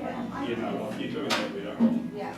You know, you took it, we don't. Yeah.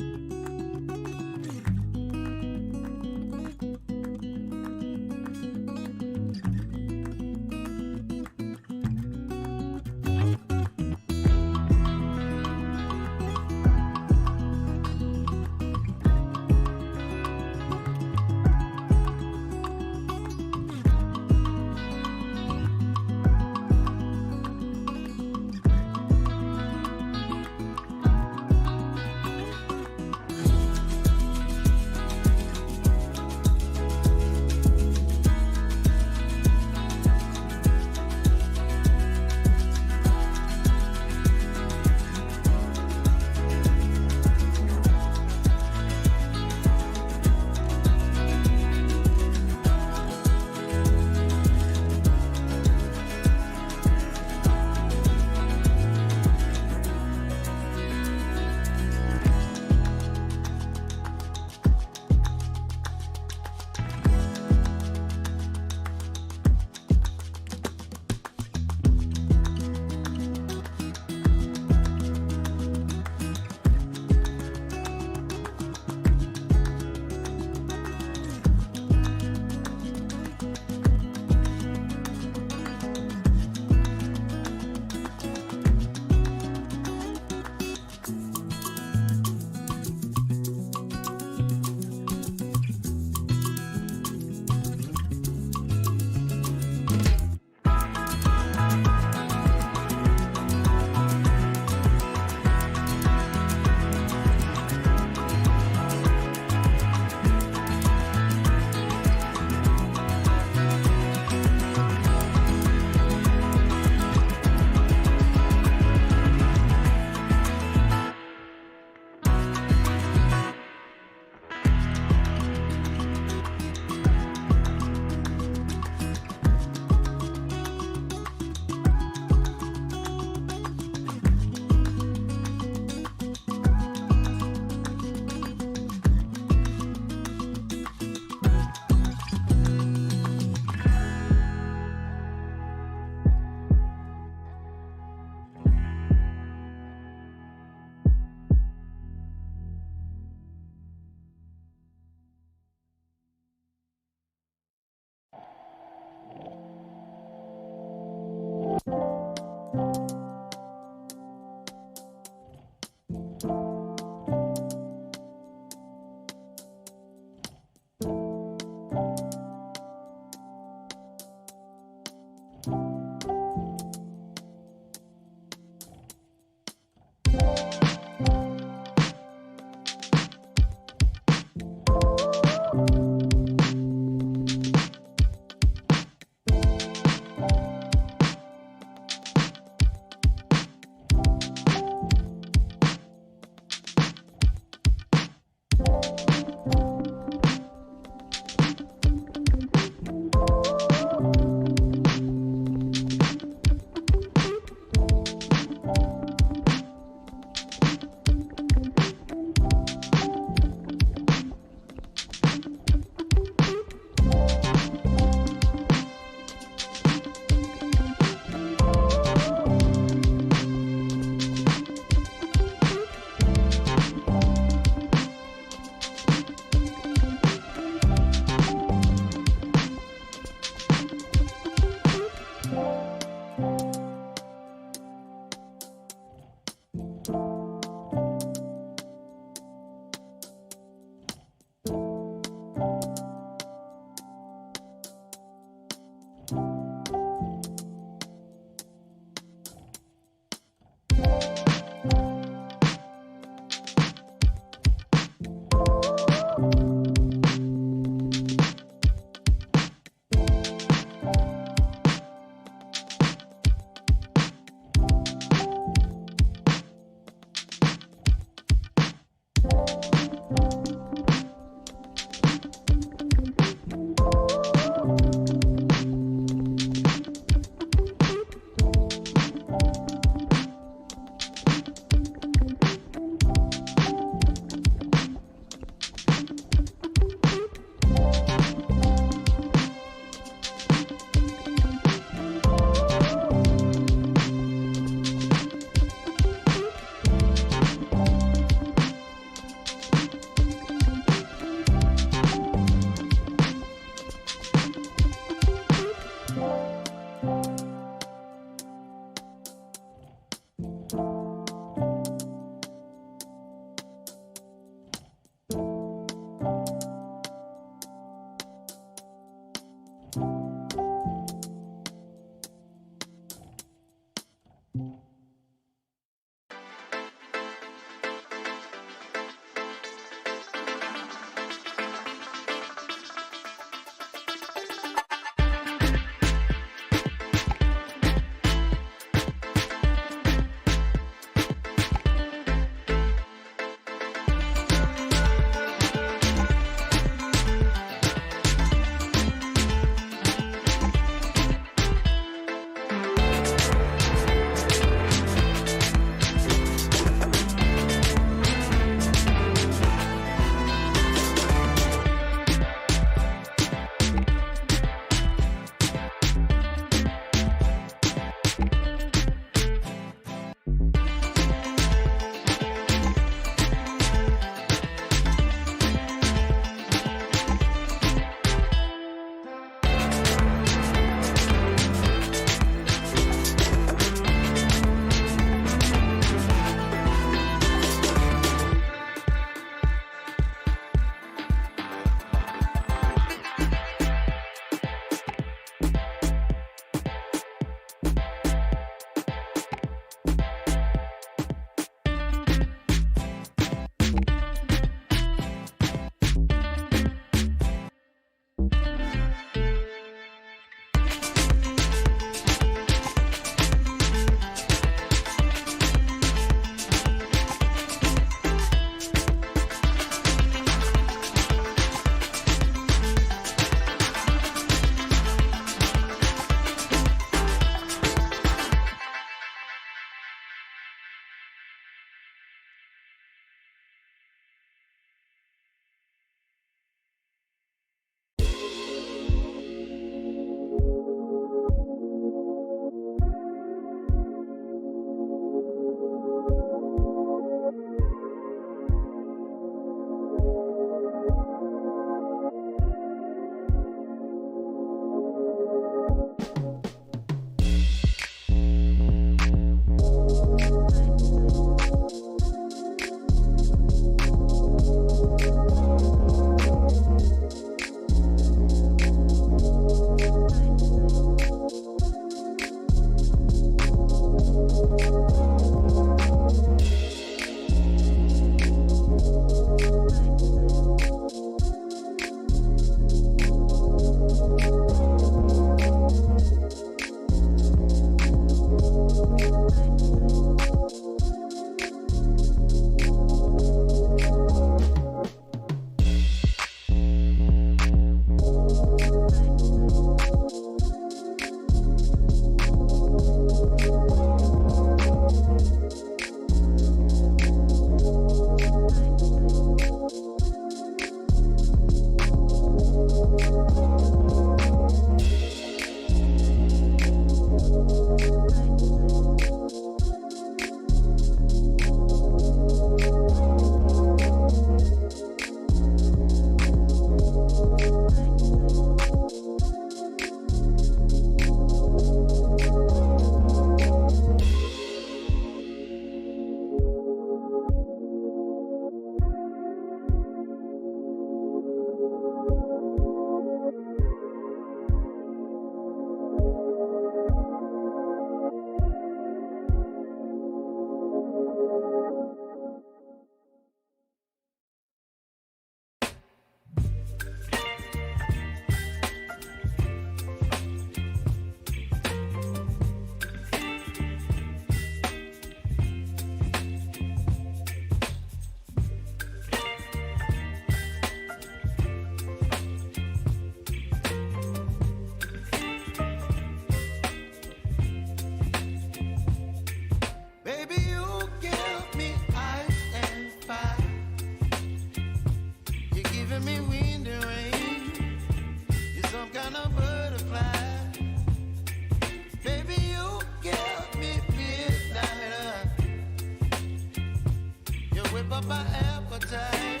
appetite.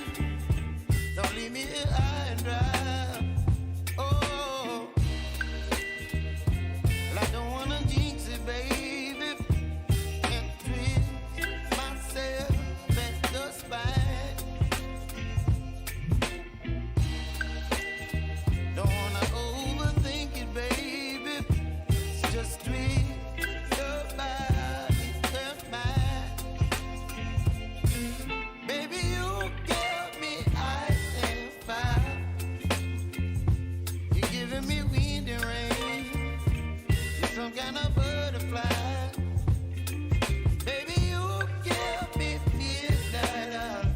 Don't leave me here high and dry. Oh, well, I don't wanna jinx it, baby, and twist myself at the spine. Don't wanna overthink it, baby. It's just twist your body and mine. Baby, you give me ice and fire. You're giving me wind and rain. You're some kind of butterfly. Baby, you give me midnight.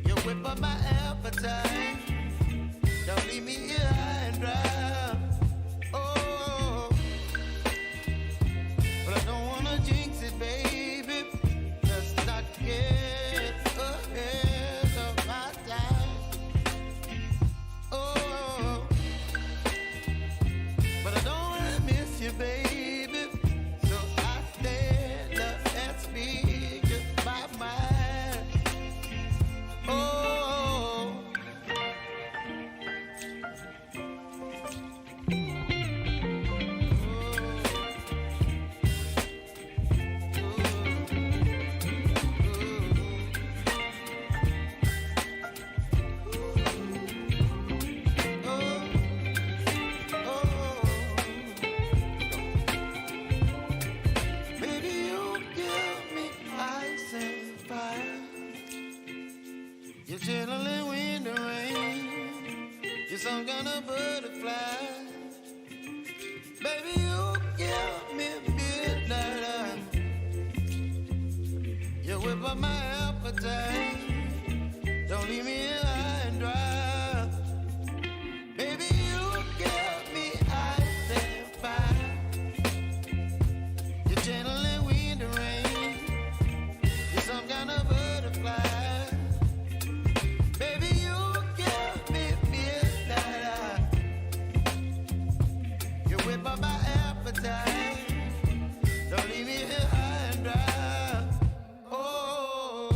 You whip up my appetite. Don't leave me here high and dry. Oh, but I don't wanna jinx it, baby. Let's not get ahead of my time. Oh, but I don't wanna miss you, baby. So I stand up and speak my mind. Oh. Baby, you give me ice and fire. You're chilling wind and rain. You're some kind of butterfly. Baby, you give me midnight. You whip up my appetite. Don't leave me here high and dry. Baby, you give me ice and fire. You're channeling wind and rain. You're some kind of butterfly. Baby, you give me midnight. You whip up my appetite. Don't leave me here high and dry. Oh.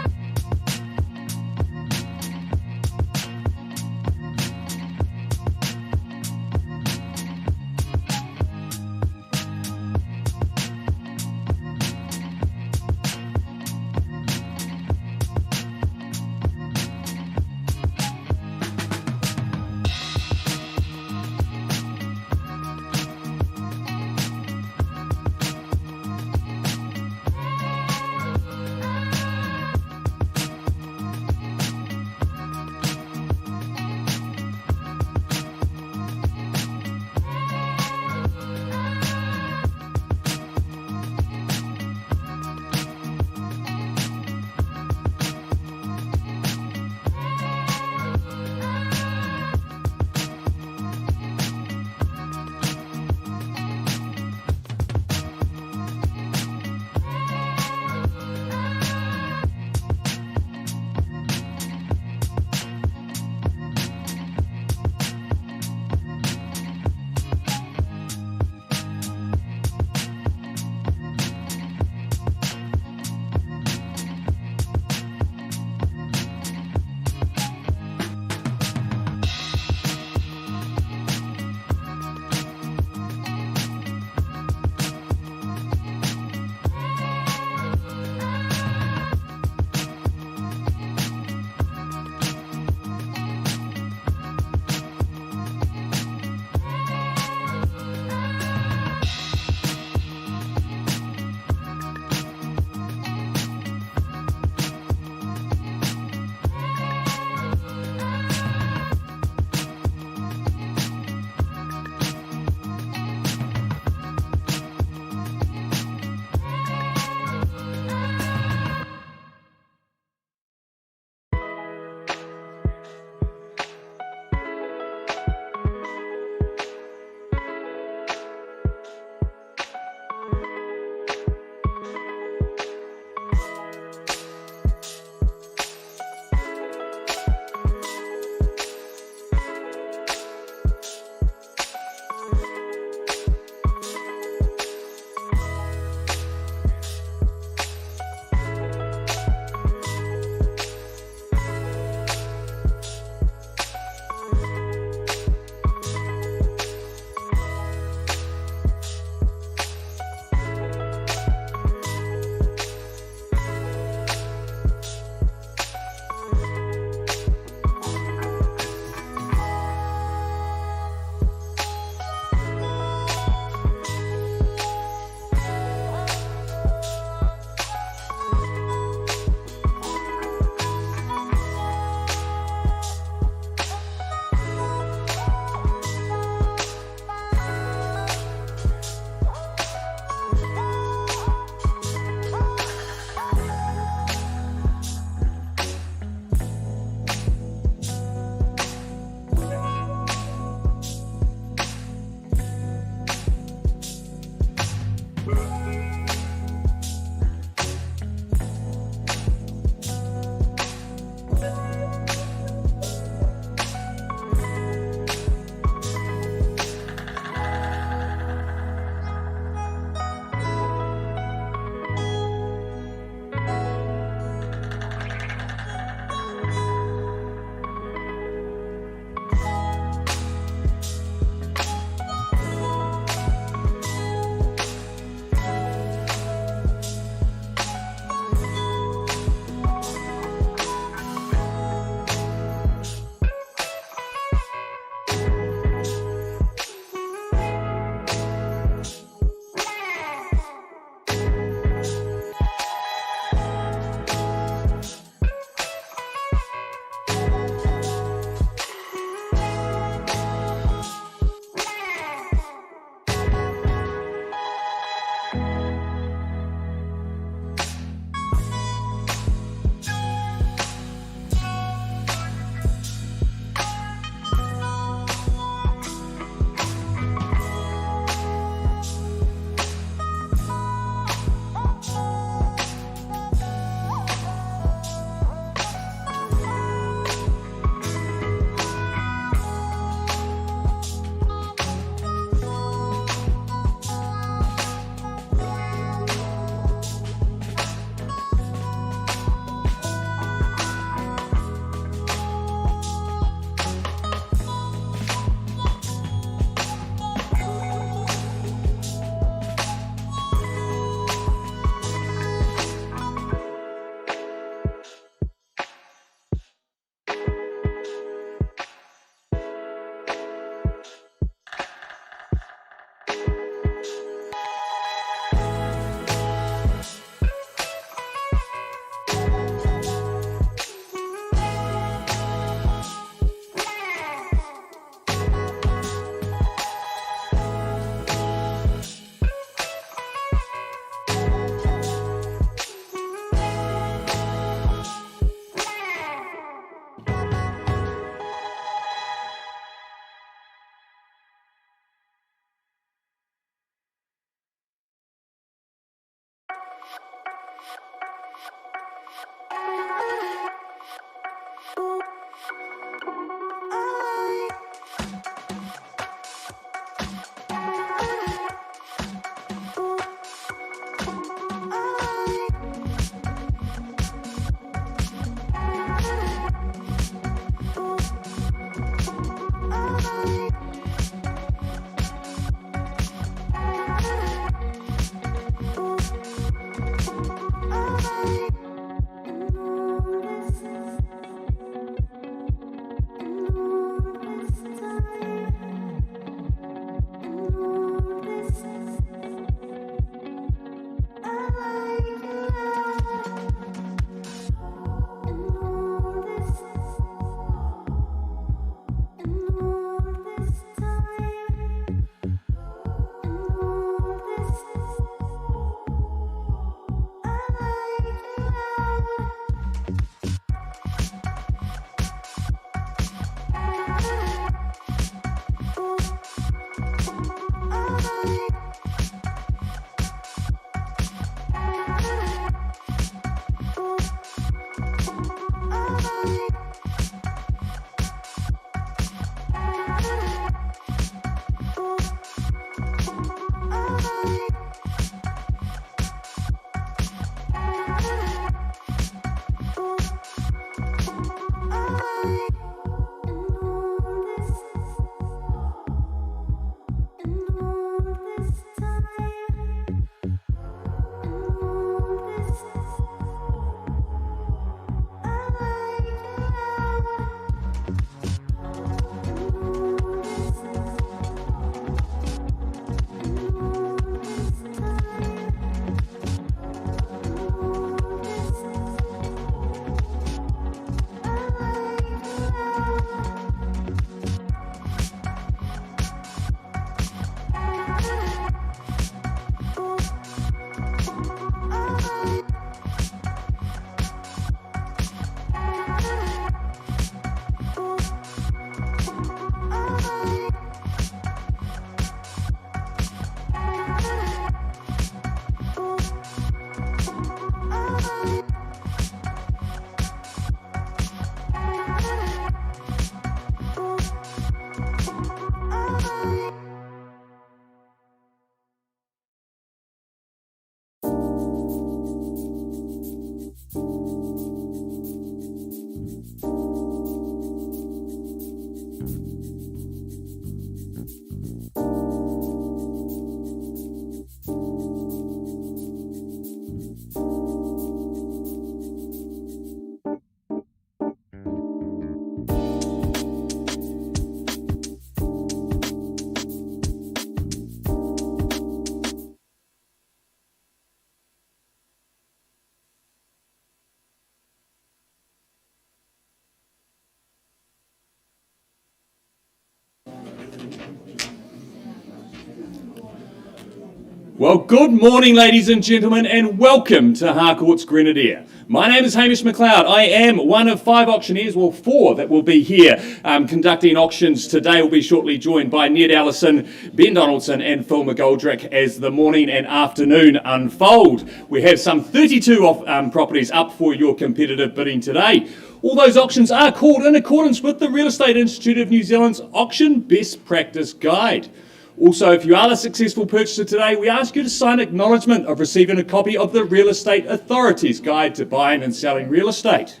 Well, good morning, ladies and gentlemen, and welcome to Harcourt's Grenadier. My name is Hamish McLeod. I am one of 5 auctioneers, well 4 that will be here conducting auctions today. We'll be shortly joined by Ned Allison, Ben Donaldson and Phil McGoldrick as the morning and afternoon unfold. We have some 32 properties up for your competitive bidding today. All those auctions are called in accordance with the Real Estate Institute of New Zealand's Auction Best Practice Guide. Also, if you are the successful purchaser today, we ask you to sign acknowledgement of receiving a copy of the Real Estate Authority's Guide to Buying and Selling Real Estate.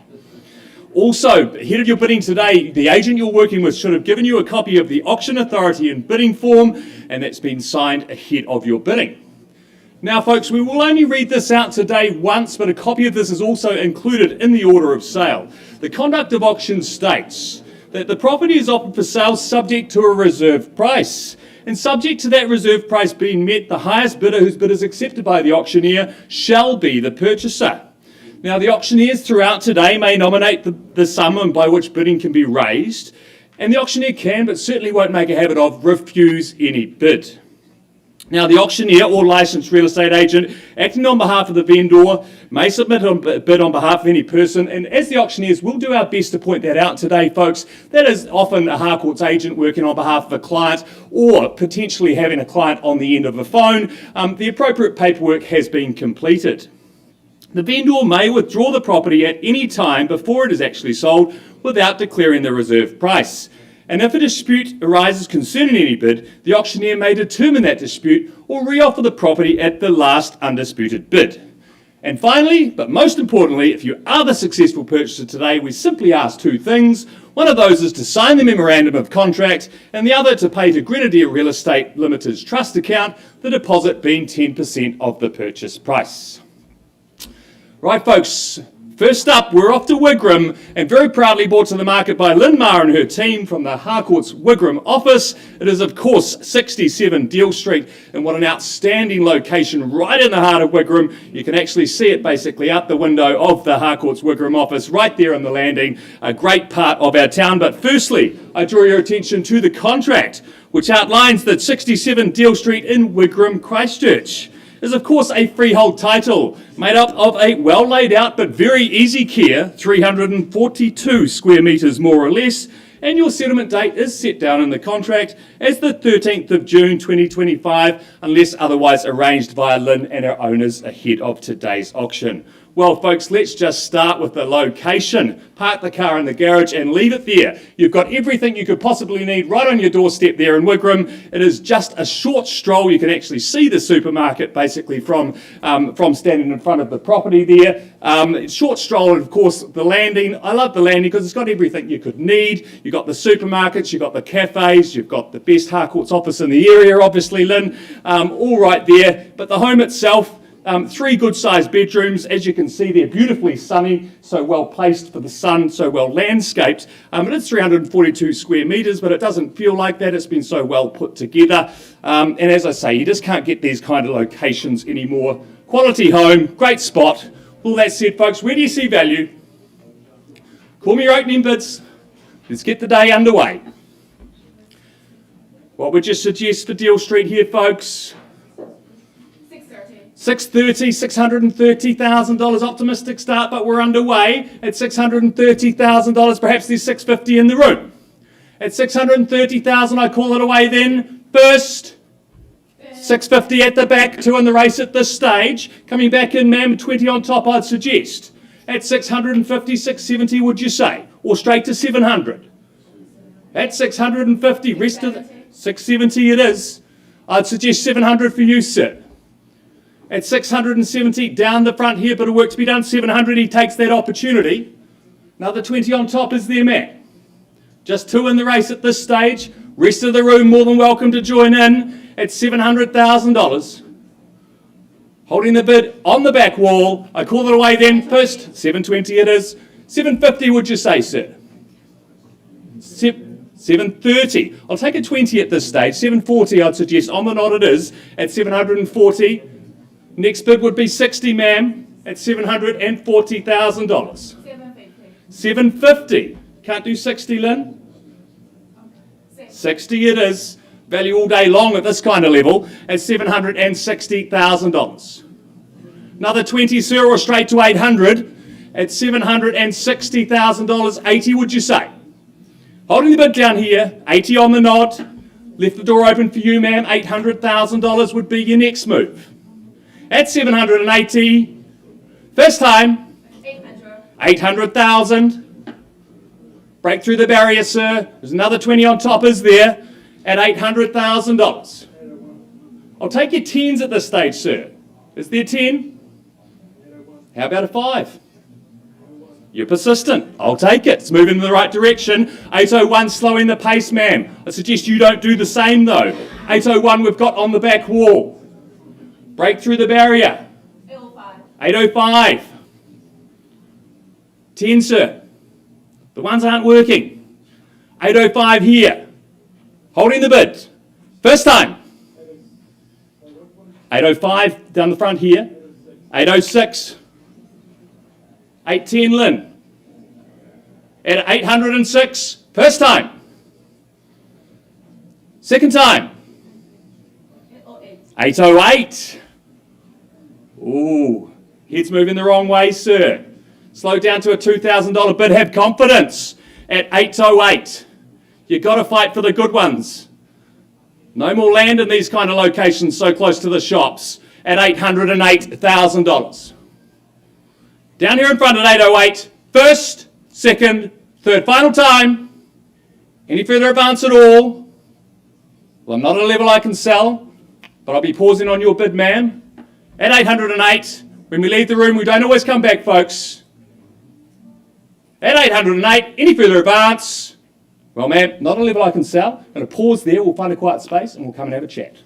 Also, ahead of your bidding today, the agent you're working with should have given you a copy of the Auction Authority and bidding form, and that's been signed ahead of your bidding. Now, folks, we will only read this out today once, but a copy of this is also included in the order of sale. The conduct of auction states that the property is offered for sale subject to a reserve price. And subject to that reserve price being met, the highest bidder whose bid is accepted by the auctioneer shall be the purchaser. Now, the auctioneers throughout today may nominate the sum by which bidding can be raised, and the auctioneer can, but certainly won't make a habit of, refuse any bid. Now, the auctioneer or licensed real estate agent acting on behalf of the vendor may submit a bid on behalf of any person, and as the auctioneers, we'll do our best to point that out today, folks. That is often a Harcourt's agent working on behalf of a client or potentially having a client on the end of a phone. The appropriate paperwork has been completed. The vendor may withdraw the property at any time before it is actually sold without declaring the reserve price. And if a dispute arises concerning any bid, the auctioneer may determine that dispute or reoffer the property at the last undisputed bid. And finally, but most importantly, if you are the successful purchaser today, we simply ask 2 things. One of those is to sign the memorandum of contract, and the other to pay to Grenadier Real Estate Limited's trust account, the deposit being 10% of the purchase price. Right, folks. First up, we're off to Wigram, and very proudly brought to the market by Lynn Maher and her team from the Harcourt's Wigram office. It is, of course, 67 Deal Street, and what an outstanding location right in the heart of Wigram. You can actually see it basically out the window of the Harcourt's Wigram office, right there on the landing, a great part of our town. But firstly, I draw your attention to the contract, which outlines that 67 Deal Street in Wigram, Christchurch is of course a freehold title made up of a well laid out but very easy care, 342 square metres more or less, and your settlement date is set down in the contract as the 13th of June 2025 unless otherwise arranged via Lynn and our owners ahead of today's auction. Well, folks, let's just start with the location. Park the car in the garage and leave it there. You've got everything you could possibly need right on your doorstep there in Wigram. It is just a short stroll. You can actually see the supermarket basically from standing in front of the property there. Short stroll, and of course the landing. I love the landing because it's got everything you could need. You've got the supermarkets, you've got the cafes, you've got the best Harcourt's office in the area, obviously, Lynn, all right there. But the home itself, 3 good-sized bedrooms, as you can see they're beautifully sunny, so well placed for the sun, so well landscaped. It is 342 square metres, but it doesn't feel like that. It's been so well put together. And as I say, you just can't get these kind of locations anymore. Quality home, great spot. All that said, folks, where do you see value? Call me your opening bids. Let's get the day underway. What would you suggest for Deal Street here, folks? 630, $630,000 optimistic start, but we're underway at $630,000. Perhaps there's 650 in the room. At 630,000, I call it away then. First, 650 at the back, 2 in the race at this stage. Coming back in, ma'am, 20 on top, I'd suggest. At 650, 670, would you say? Or straight to 700? At 650, rest of the 670 it is. I'd suggest 700 for you, sir. At 670, down the front here, bit of work to be done. 700, he takes that opportunity. Another 20 on top is their man. Just 2 in the race at this stage. Rest of the room more than welcome to join in at $700,000. Holding the bid on the back wall. I call it away then. First, 720 it is. 750 would you say, sir? 730. I'll take a 20 at this stage. 740 I'd suggest. On the nod it is at 740. Next bid would be 60, ma'am, at $740,000. 750. 750. Can't do 60, Lynn? 60 it is. value all day long at this kind of level at $760,000. Another 20, sir, or straight to 800 at $760,000. 80, would you say? Holding the bid down here, 80 on the nod. Left the door open for you, ma'am. $800,000 would be your next move. At 780, first time, 800. 800,000. Break through the barrier, sir. There's another 20 on top, is there, at $800,000. I'll take your 10s at this stage, sir. Is there 10? How about a 5? You're persistent. I'll take it. It's moving in the right direction. 801 slowing the pace, ma'am. I suggest you don't do the same, though. 801 we've got on the back wall. Break through the barrier. 805. 805. 10, sir. The ones aren't working. 805 here. Holding the bid. First time. 805 down the front here. 806. 810 Lynn. At 806. First time. Second time. 808. 808. Ooh, head's moving the wrong way, sir. Slow down to a $2,000 bid. Have confidence at 808. You've got to fight for the good ones. No more land in these kind of locations so close to the shops at $808,000. Down here in front at 808. First, second, third. Final time. Any further advance at all? Well, I'm not at a level I can sell, but I'll be pausing on your bid, ma'am. At 808. When we leave the room, we don't always come back, folks. At 808. Any further advance? Well, ma'am, not a level I can sell. I'm going to pause there. We'll find a quiet space and we'll come and have a chat.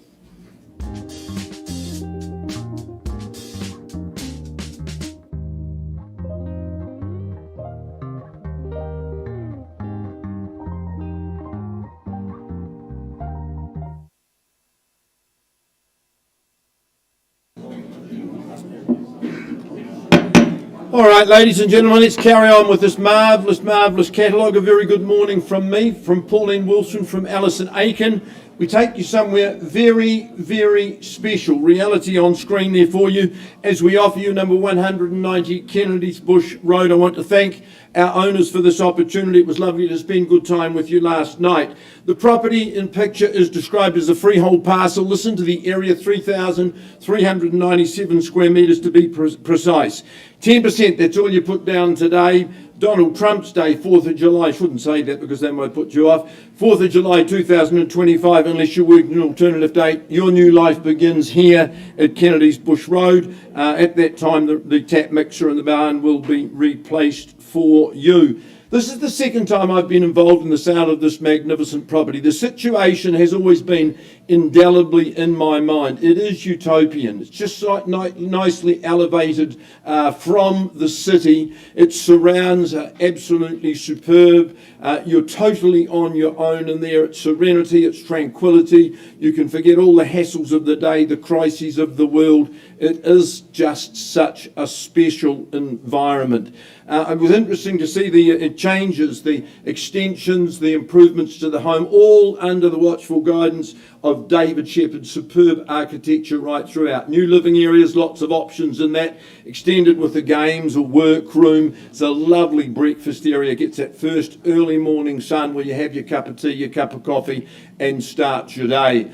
All right, ladies and gentlemen, let's carry on with this marvellous catalogue. A very good morning from me, from Pauline Wilson, from Alison Aiken. We take you somewhere very, very special. Reality on screen there for you as we offer you number 190 Kennedy's Bush Road. I want to thank our owners for this opportunity. It was lovely to spend good time with you last night. The property in picture is described as a freehold parcel. Listen to the area, 3,397 square metres to be precise. 10%, that's all you put down today. Donald Trump's Day, 4th of July, I shouldn't say that because that might put you off. 4th of July 2025, unless you work an alternative date, your new life begins here at Kennedy's Bush Road. At that time, the tap mixer in the barn will be replaced for you. This is the second time I've been involved in the sale of this magnificent property. The situation has always been indelibly in my mind. It is utopian. It's just like nicely elevated from the city. Its surrounds are absolutely superb. You're totally on your own in there. It's serenity, it's tranquility. You can forget all the hassles of the day, the crises of the world. It is just such a special environment. It was interesting to see the changes, the extensions, the improvements to the home, all under the watchful guidance of David Shepherd's superb architecture right throughout. New living areas, lots of options in that, extended with the games, a workroom. It's a lovely breakfast area, gets that first early morning sun where you have your cup of tea, your cup of coffee and start your day.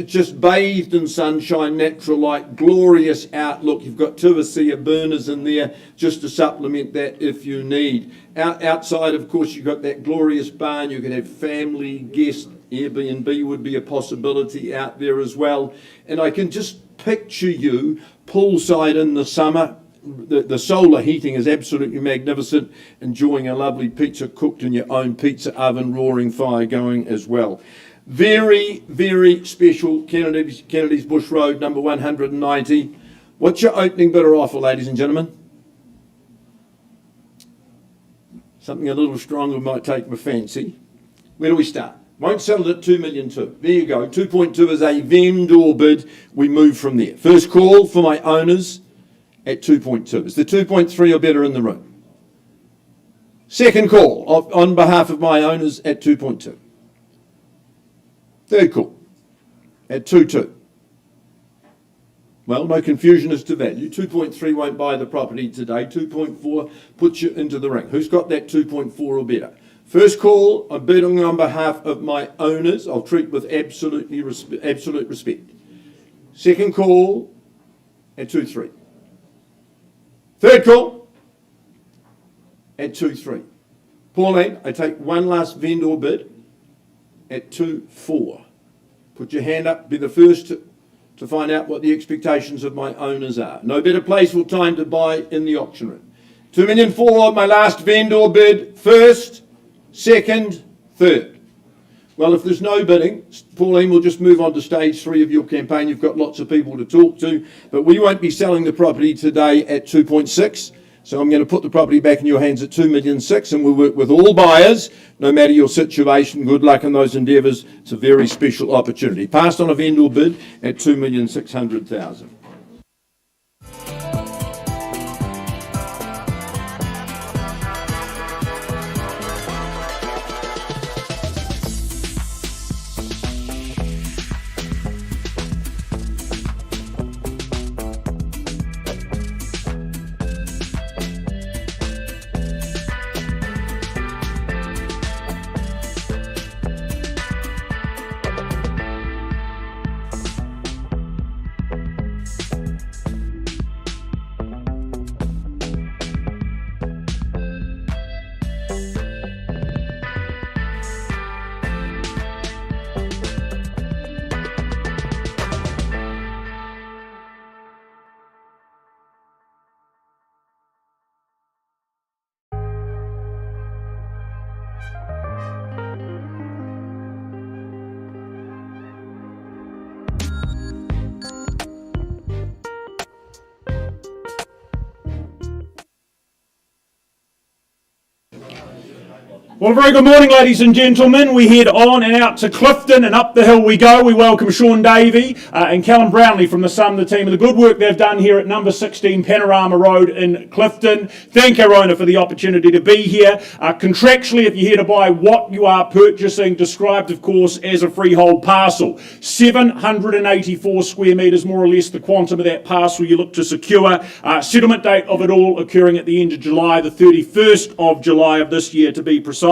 Just bathed in sunshine, natural light, glorious outlook. You've got two ASEA burners in there just to supplement that if you need. Outside, of course, you've got that glorious barn. You can have family, guest, Airbnb would be a possibility out there as well. And I can just picture you poolside in the summer. The solar heating is absolutely magnificent. Enjoying a lovely pizza cooked in your own pizza oven, roaring fire going as well. Very, very special Kennedy's Bush Road, number 190. What's your opening bid or offer, ladies and gentlemen? Something a little stronger might take my fancy. Where do we start? Won't sell it at 2,200,000. There you go. 2.2 is a vendor bid. We move from there. First call for my owners at 2.2. Is the 2.3 or better in the room? Second call on behalf of my owners at 2.2. Third call. at 2.2. Well, no confusion as to value. 2.3 won't buy the property today. 2.4 puts you into the ring. Who's got that 2.4 or better? First call, I'm bidding on behalf of my owners. I'll treat with absolute respect. Second call at 2.3. Third call at 2.3. Pauline, I take one last vendor bid at 2.4. Put your hand up, be the first to find out what the expectations of my owners are. No better place or time to buy in the auction room. 2,000,004, my last vendor bid, first, second, third. Well, if there's no bidding, Pauline will just move on to stage 3 of your campaign. You've got lots of people to talk to, but we won't be selling the property today at 2.6. So I'm going to put the property back in your hands at 2,000,006, and we'll work with all buyers, no matter your situation. Good luck in those endeavours. It's a very special opportunity. Passed on a vendor bid at 2,600,000. Well, a very good morning, ladies and gentlemen. We head on and out to Clifton, and up the hill we go. We welcome Sean Davey and Callum Brownlee from the Sun, the team, and the good work they've done here at number 16 Panorama Road in Clifton. Thank our owner for the opportunity to be here. Contractually, if you're here to buy, what you are purchasing, described, of course, as a freehold parcel. 784 square metres, more or less the quantum of that parcel you look to secure. Settlement date of it all occurring at the end of July, the 31st of July of this year, to be precise.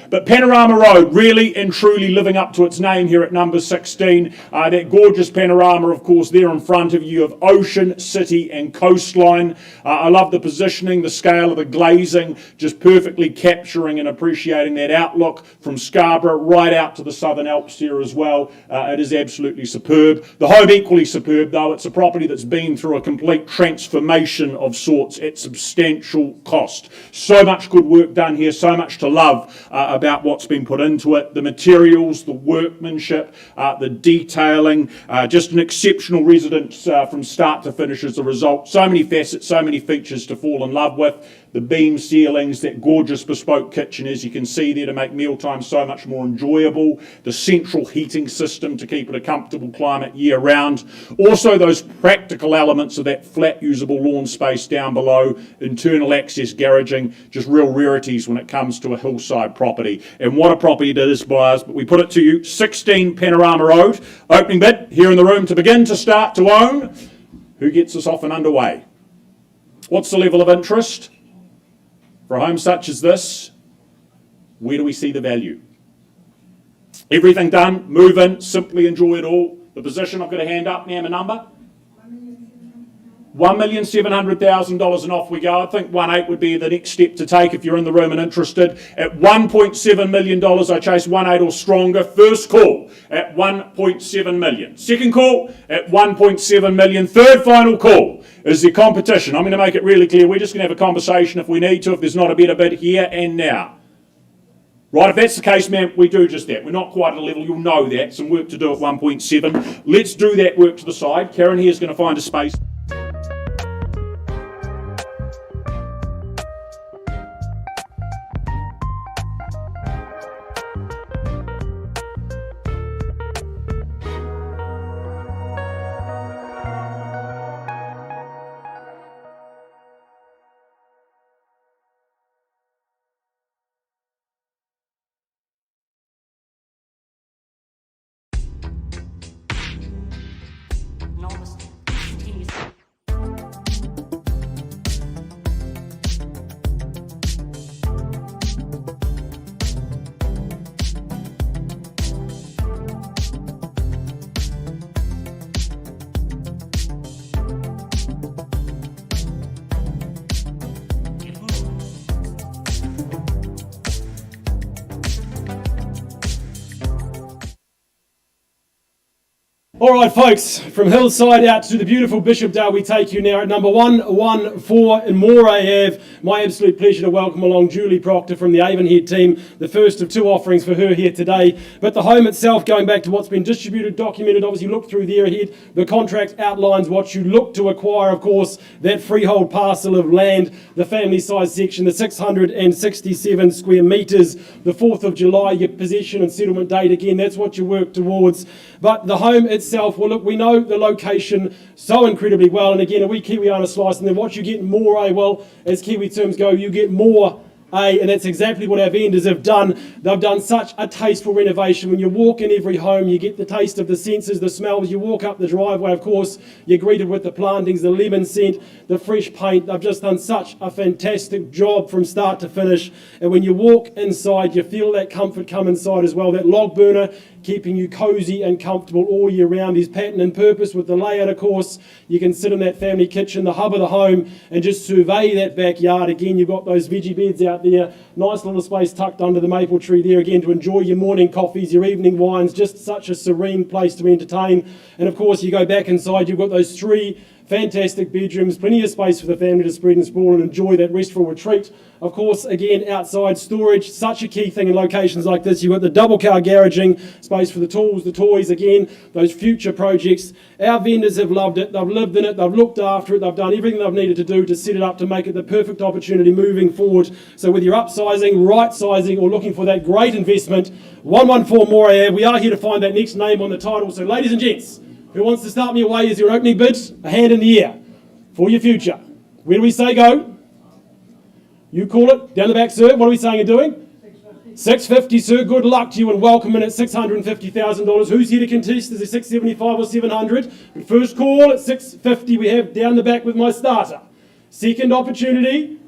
But Panorama Road really and truly living up to its name here at number 16. That gorgeous panorama, of course, there in front of you of ocean, city and coastline. I love the positioning, the scale of the glazing, just perfectly capturing and appreciating that outlook from Scarborough right out to the Southern Alps here as well. It is absolutely superb. The home equally superb, though. It's a property that's been through a complete transformation of sorts at substantial cost. So much good work done here, so much to love about what's been put into it. The materials, the workmanship, the detailing, just an exceptional residence from start to finish as a result. So many facets, so many features to fall in love with. The beam ceilings, that gorgeous bespoke kitchen, as you can see there, to make mealtime so much more enjoyable. The central heating system to keep it a comfortable climate year round. Also those practical elements of that flat usable lawn space down below, internal access garaging, just real rarities when it comes to a hillside property. And what a property it is, buyers. But we put it to you, 16 Panorama Road. Opening bid here in the room to begin, to start, to own. Who gets us off and underway? What's the level of interest? For a home such as this, where do we see the value? Everything done, move in, simply enjoy it all. The position, I've got a hand up, name a number. $1,700,000 and off we go. I think 1.8 would be the next step to take if you're in the room and interested. At $1.7 million, I chase 1.8 or stronger. First call at $1.7 million. Second call at $1.7 million. Third final call is the competition. I'm going to make it really clear. We're just going to have a conversation if we need to, if there's not a better bid here and now. Right, if that's the case, man, we do just that. We're not quite at a level, you'll know that. Some work to do at 1.7. Let's do that work to the side. Karen here is going to find a space. All right, folks, from Hillside out to the beautiful Bishopdale, we take you now at number 114 in Mooray Ave. My absolute pleasure to welcome along Julie Proctor from the Avonhead team, the first of two offerings for her here today. But the home itself, going back to what's been distributed, documented, obviously look through there ahead. The contract outlines what you look to acquire, of course, that freehold parcel of land, the family size section, the 667 square metres, the 4th of July, your possession and settlement date. Again, that's what you work towards. But the home itself, well, look, we know the location so incredibly well. And again, a wee Kiwiana slice, and then what you get more, well, as Kiwi terms go, you get more. And that's exactly what our vendors have done. They've done such a tasteful renovation. When you walk in every home, you get the taste of the senses, the smells. You walk up the driveway, of course, you're greeted with the plantings, the lemon scent, the fresh paint. They've just done such a fantastic job from start to finish. And when you walk inside, you feel that comfort come inside as well. That log burner keeping you cosy and comfortable all year round. There's pattern and purpose with the layout, of course. You can sit in that family kitchen, the hub of the home, and just survey that backyard. Again, you've got those veggie beds out there. Nice little space tucked under the maple tree there, again, to enjoy your morning coffees, your evening wines. Just such a serene place to entertain. And, of course, you go back inside, you've got those three fantastic bedrooms, plenty of space for the family to spread and sprawl and enjoy that restful retreat. Of course, again, outside storage, such a key thing in locations like this. You've got the double car garaging, space for the tools, the toys, again, those future projects. Our vendors have loved it, they've lived in it, they've looked after it, they've done everything they've needed to do to set it up to make it the perfect opportunity moving forward. So whether you're upsizing, right-sizing, or looking for that great investment, 114 Mooray Ave, we are here to find that next name on the title. So ladies and gents, who wants to start me away as your opening bid? A hand in the air for your future. Where do we say go? You call it. Down the back, sir. What are we saying and doing? 650, sir. Good luck to you and welcome in at $650,000. Who's here to contest? Is it 675 or 700? But first call at 650 we have down the back with my starter. Second opportunity.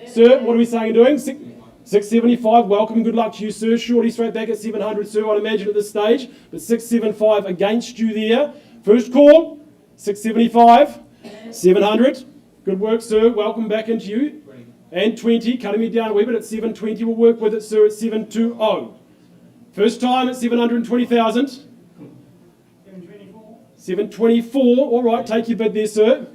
Sir, what are we saying and doing? 675, welcome and good luck to you, sir. Shorty straight back at 700, sir, I'd imagine at this stage. But 675 against you there. First call, 675, 700. Good work, sir. Welcome back into you. And 20, cutting me down a wee bit at 720. We'll work with it, sir, at 720. First time at 720,000. 724. All right, take your bid there, sir.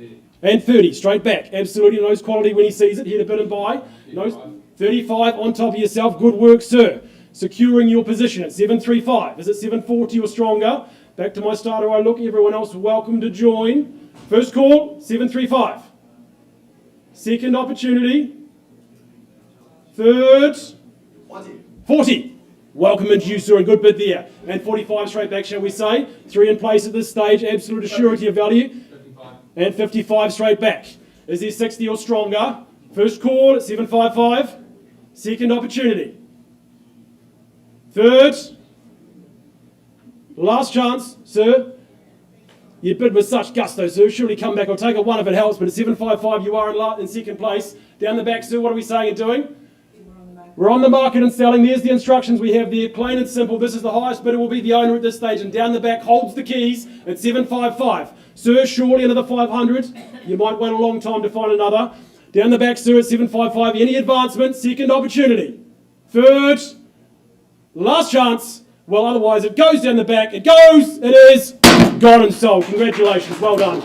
And 30, straight back. Absolutely knows quality when he sees it. Here to bid and buy. Knows 35 on top of yourself. Good work, sir. Securing your position at 735. Is it 740 or stronger? Back to my starter I look. Everyone else welcome to join. First call, 735. Second opportunity. Third. 40. Welcome into you, sir, and good bid there. And 45 straight back, shall we say. 3 in place at this stage. Absolute assurity of value. 55. And 55 straight back. Is there 60 or stronger? First call at 755. Second opportunity. Third. Last chance, sir. You bid with such gusto, sir. Surely come back. I'll take a 1 if it helps, but at 755 you are in second place. Down the back, sir, what are we saying and doing? We're on the market and selling. There's the instructions we have there. Plain and simple. This is the highest bidder will be the owner at this stage. And down the back holds the keys at 755. Sir, surely another 500. You might wait a long time to find another. Down the back, sir, at 755. Any advancement? Second opportunity. Third. Last chance. Well, otherwise it goes down the back. It goes. It is gone and sold. Congratulations. Well done.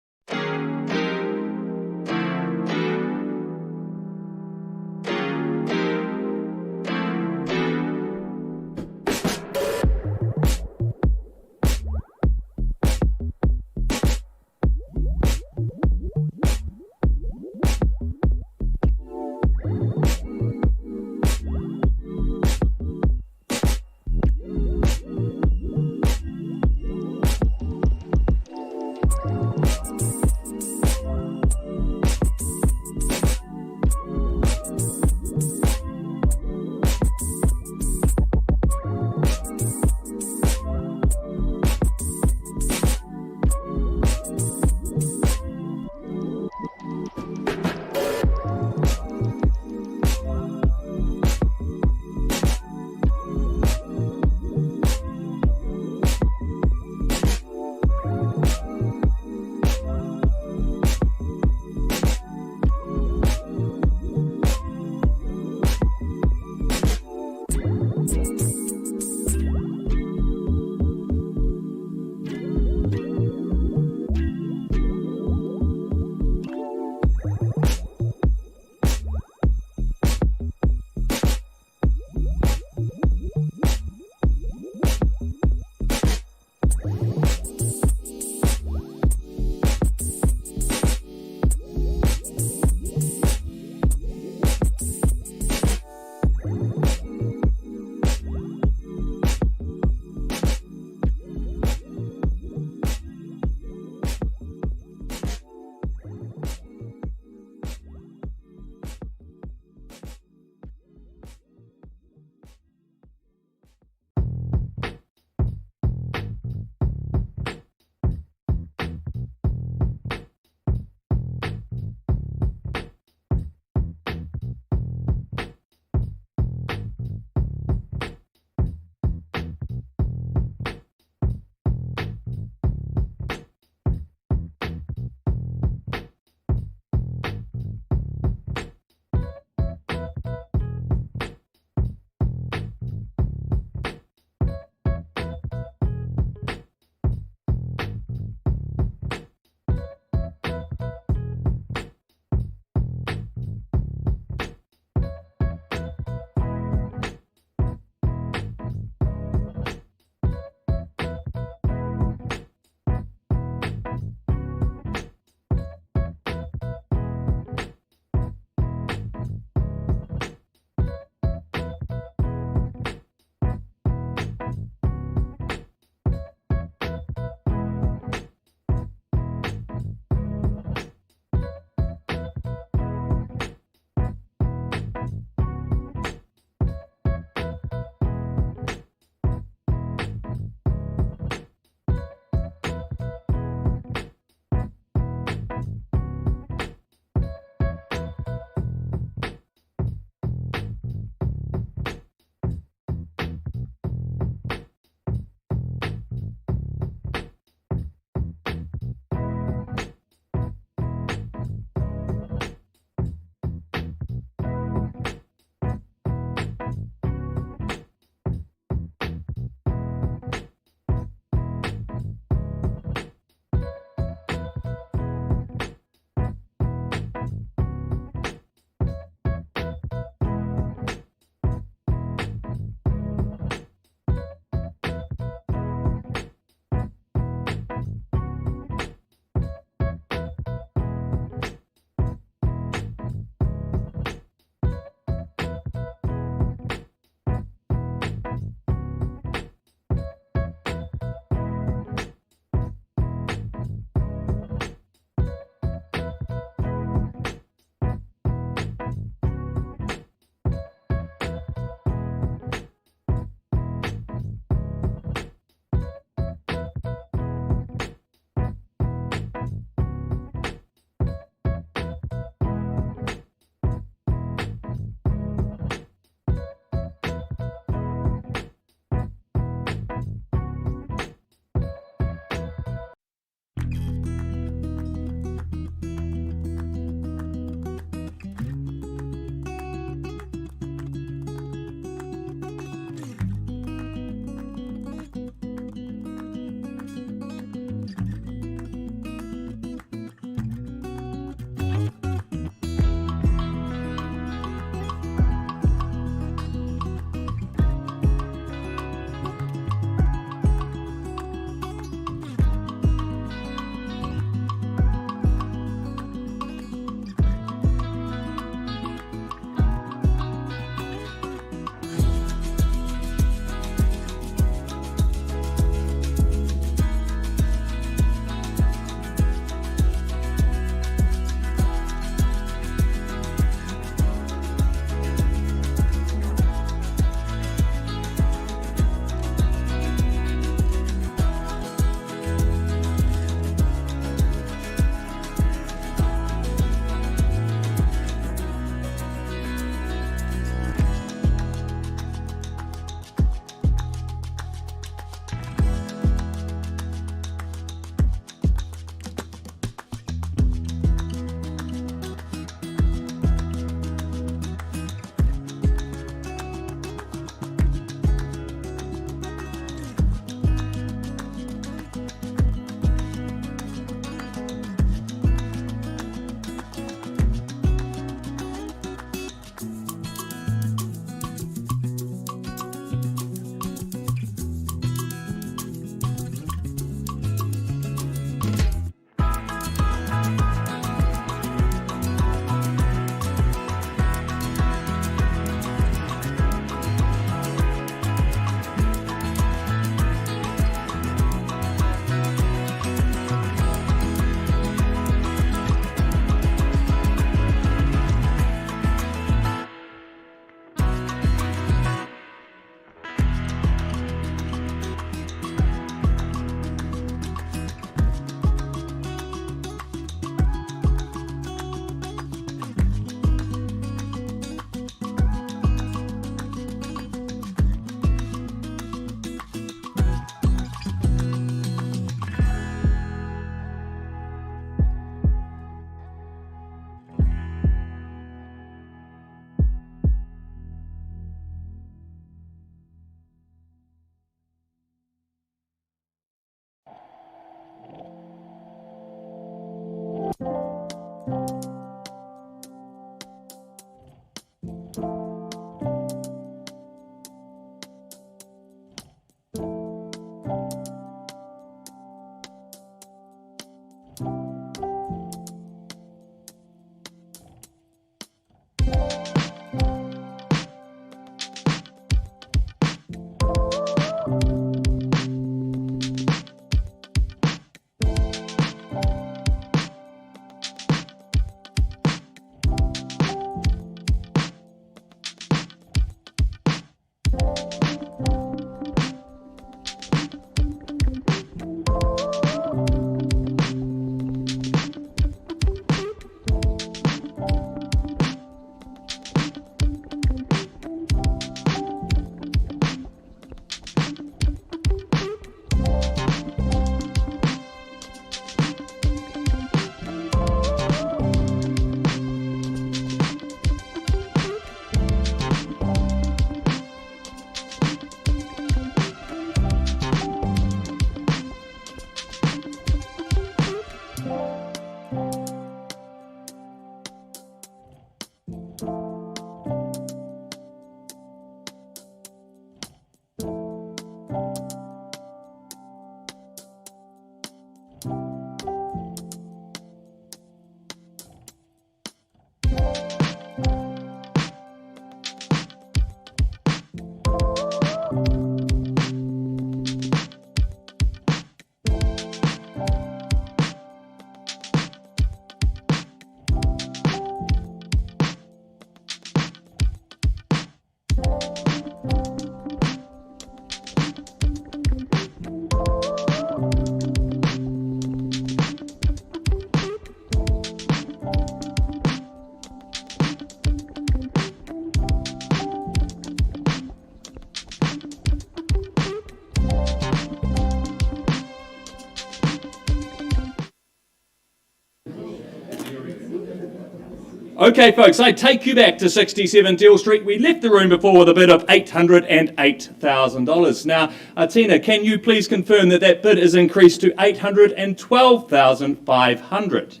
Okay, folks, I take you back to 67 Deal Street. We left the room before with a bid of $808,000. Now, Tina, can you please confirm that that bid is increased to $812,500?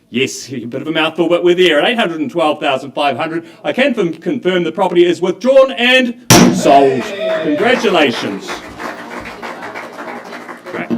Yes, a bit of a mouthful, but we're there at $812,500. I can confirm the property is withdrawn and sold. Congratulations. Great.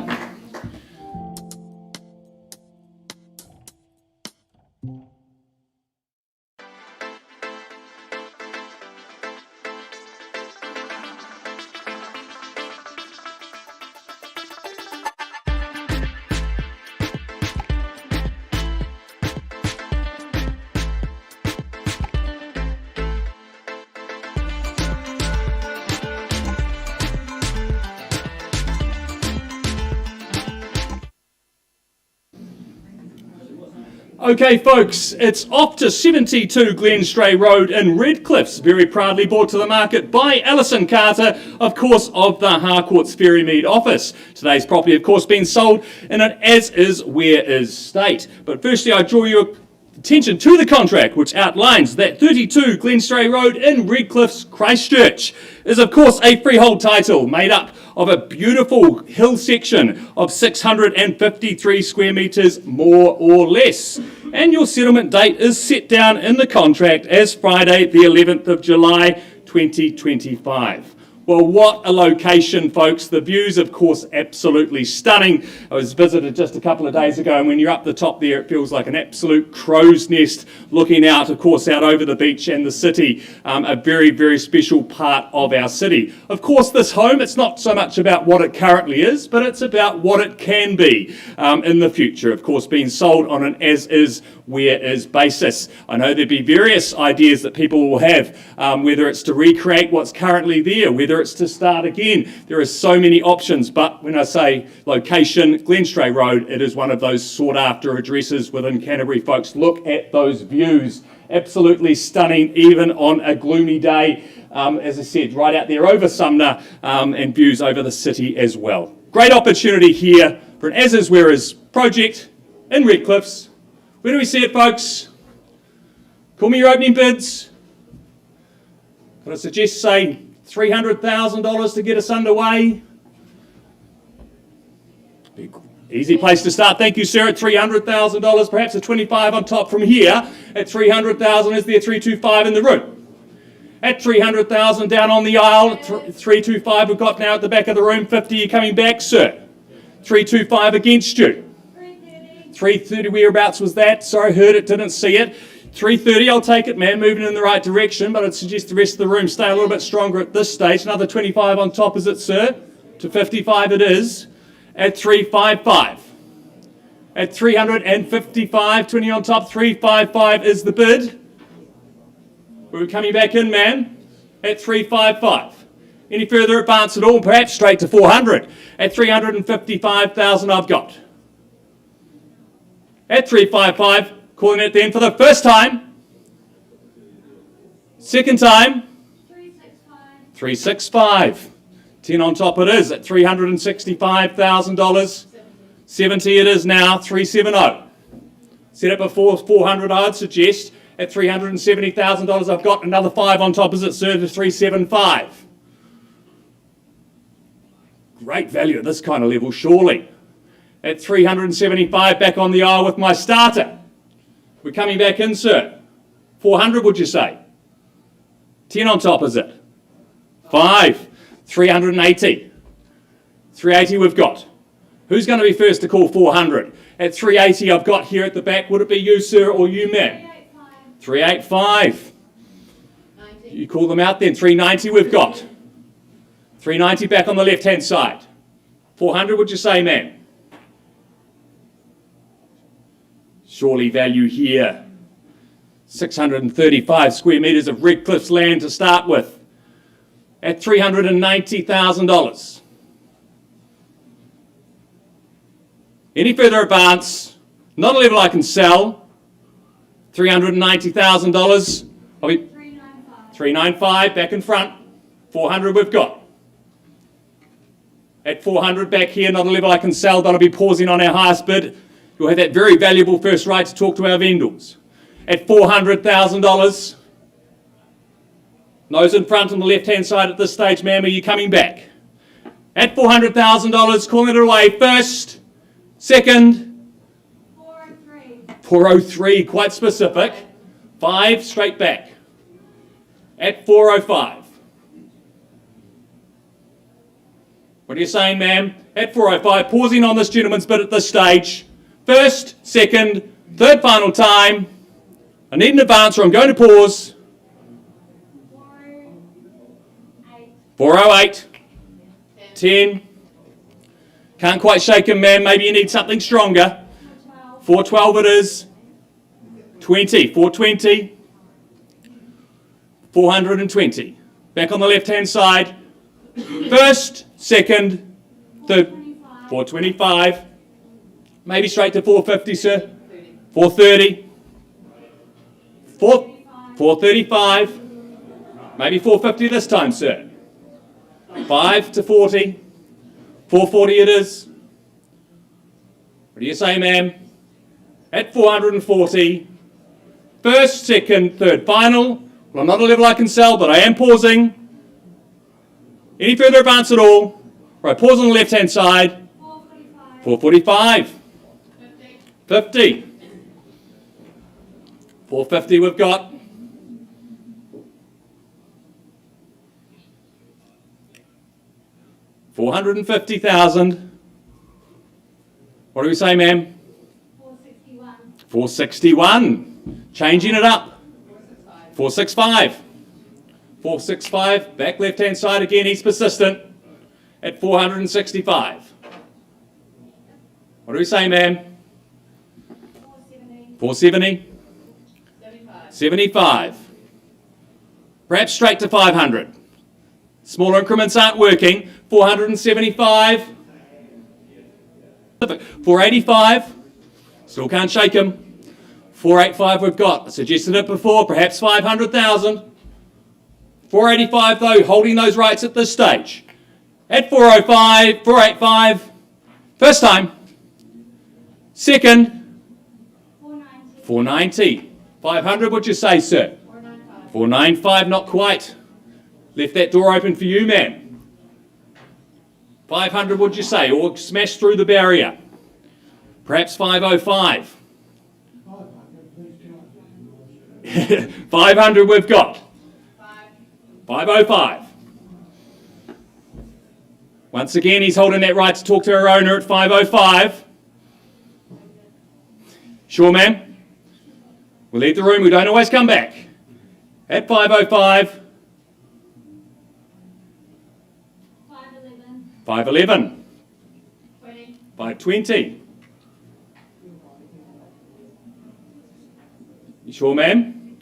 Okay, folks, it's off to 72 Glen Stray Road in Redcliffs, very proudly brought to the market by Alison Carter, of course, of the Harcourt's Ferrymead office. Today's property, of course, being sold in an as-is, where-is state. But firstly, I draw your attention to the contract, which outlines that 32 Glen Stray Road in Redcliffs, Christchurch, is, of course, a freehold title made up of a beautiful hill section of 653 square metres, more or less. And your settlement date is set down in the contract as Friday, the 11th of July, 2025. Well, what a location, folks. The views, of course, absolutely stunning. I was visited just a couple of days ago, and when you're up the top there, it feels like an absolute crow's nest looking out, of course, out over the beach and the city. A very, very special part of our city. Of course, this home, it's not so much about what it currently is, but it's about what it can be in the future. Of course, being sold on an as-is, where-is basis. I know there'll be various ideas that people will have, whether it's to recreate what's currently there, whether it's to start again. There are so many options, but when I say location, Glen Stray Road, it is one of those sought-after addresses within Canterbury, folks. Look at those views. Absolutely stunning, even on a gloomy day, as I said, right out there over Sumner, and views over the city as well. Great opportunity here for an as-is, where-is project in Redcliffs. Where do we see it, folks? Call me your opening bids. Could I suggest, say, $300,000 to get us underway? Easy place to start. Thank you, sir. At $300,000, perhaps a 25 on top from here. At 300,000, is there 325 in the room? At 300,000 down on the aisle. 325 we've got now at the back of the room. 50, you coming back, sir? 325 against you. 330, whereabouts was that? Sorry, heard it, didn't see it. 330, I'll take it, man. Moving in the right direction, but I'd suggest the rest of the room stay a little bit stronger at this stage. Another 25 on top, is it, sir? To 55 it is. At 355. At 355, 20 on top, 355 is the bid. We're coming back in, man. At 355. Any further advance at all? Perhaps straight to 400. At 355,000 I've got. At 355, calling it then for the first time. Second time. 365. 10 on top it is at $365,000. 70 it is now, 370. Set it before 400, I'd suggest. At $370,000 I've got another 5 on top, is it, sir, to 375. Great value at this kind of level, surely. At 375, back on the aisle with my starter. We're coming back in, sir. 400, would you say? 10 on top, is it? 5. 380. 380 we've got. Who's going to be first to call 400? At 380 I've got here at the back. Would it be you, sir, or you, ma'am? 385. You call them out then. 390 we've got. 390 back on the left-hand side. 400 would you say, ma'am? Surely value here. 635 square metres of Redcliffe's land to start with. At $390,000. Any further advance? Not a level I can sell. $390,000. I'll be 395 back in front. 400 we've got. At 400 back here, not a level I can sell, but I'll be pausing on our highest bid. You'll have that very valuable first right to talk to our vendors. At $400,000. Nose in front on the left-hand side at this stage, ma'am. Are you coming back? At $400,000, calling it away. First, second. 403. 403, quite specific. 5, straight back. At 405. What are you saying, ma'am? At 405, pausing on this gentleman's bid at this stage. First, second, third final time. I need an advance or I'm going to pause. 408. 10. Can't quite shake him, man. Maybe you need something stronger. 412 it is. 20. 420. 420. Back on the left-hand side. First, second, third. 425. Maybe straight to 450, sir. 430. 435. Maybe 450 this time, sir. 5 to 40. 440 it is. What do you say, ma'am? At 440. First, second, third, final. Well, I'm not a level I can sell, but I am pausing. Any further advance at all? Right, pause on the left-hand side. 445. 50. 450 we've got. $450,000. What do we say, ma'am? 461. 461. Changing it up. 465. 465. Back left-hand side again. He's persistent. At 465. What do we say, ma'am? 470. 470. 75. Perhaps straight to 500. Smaller increments aren't working. 475. 485. Still can't shake him. 485 we've got. I suggested it before, perhaps 500,000. 485 though, holding those rights at this stage. At 405, 485. First time. Second. 490. 490. 500 would you say, sir? 495. 495, not quite. Left that door open for you, ma'am. 500 would you say, or smash through the barrier? Perhaps 505. 500 we've got. 505. Once again, he's holding that right to talk to our owner at 505. Sure, ma'am? We'll leave the room. We don't always come back. At 505. 511. 511. 20. 520. You sure, ma'am?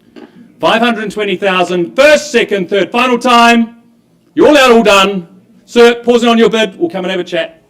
520,000. First, second, third, final time. You're all out, all done. Sir, pausing on your bid. We'll come and have a chat.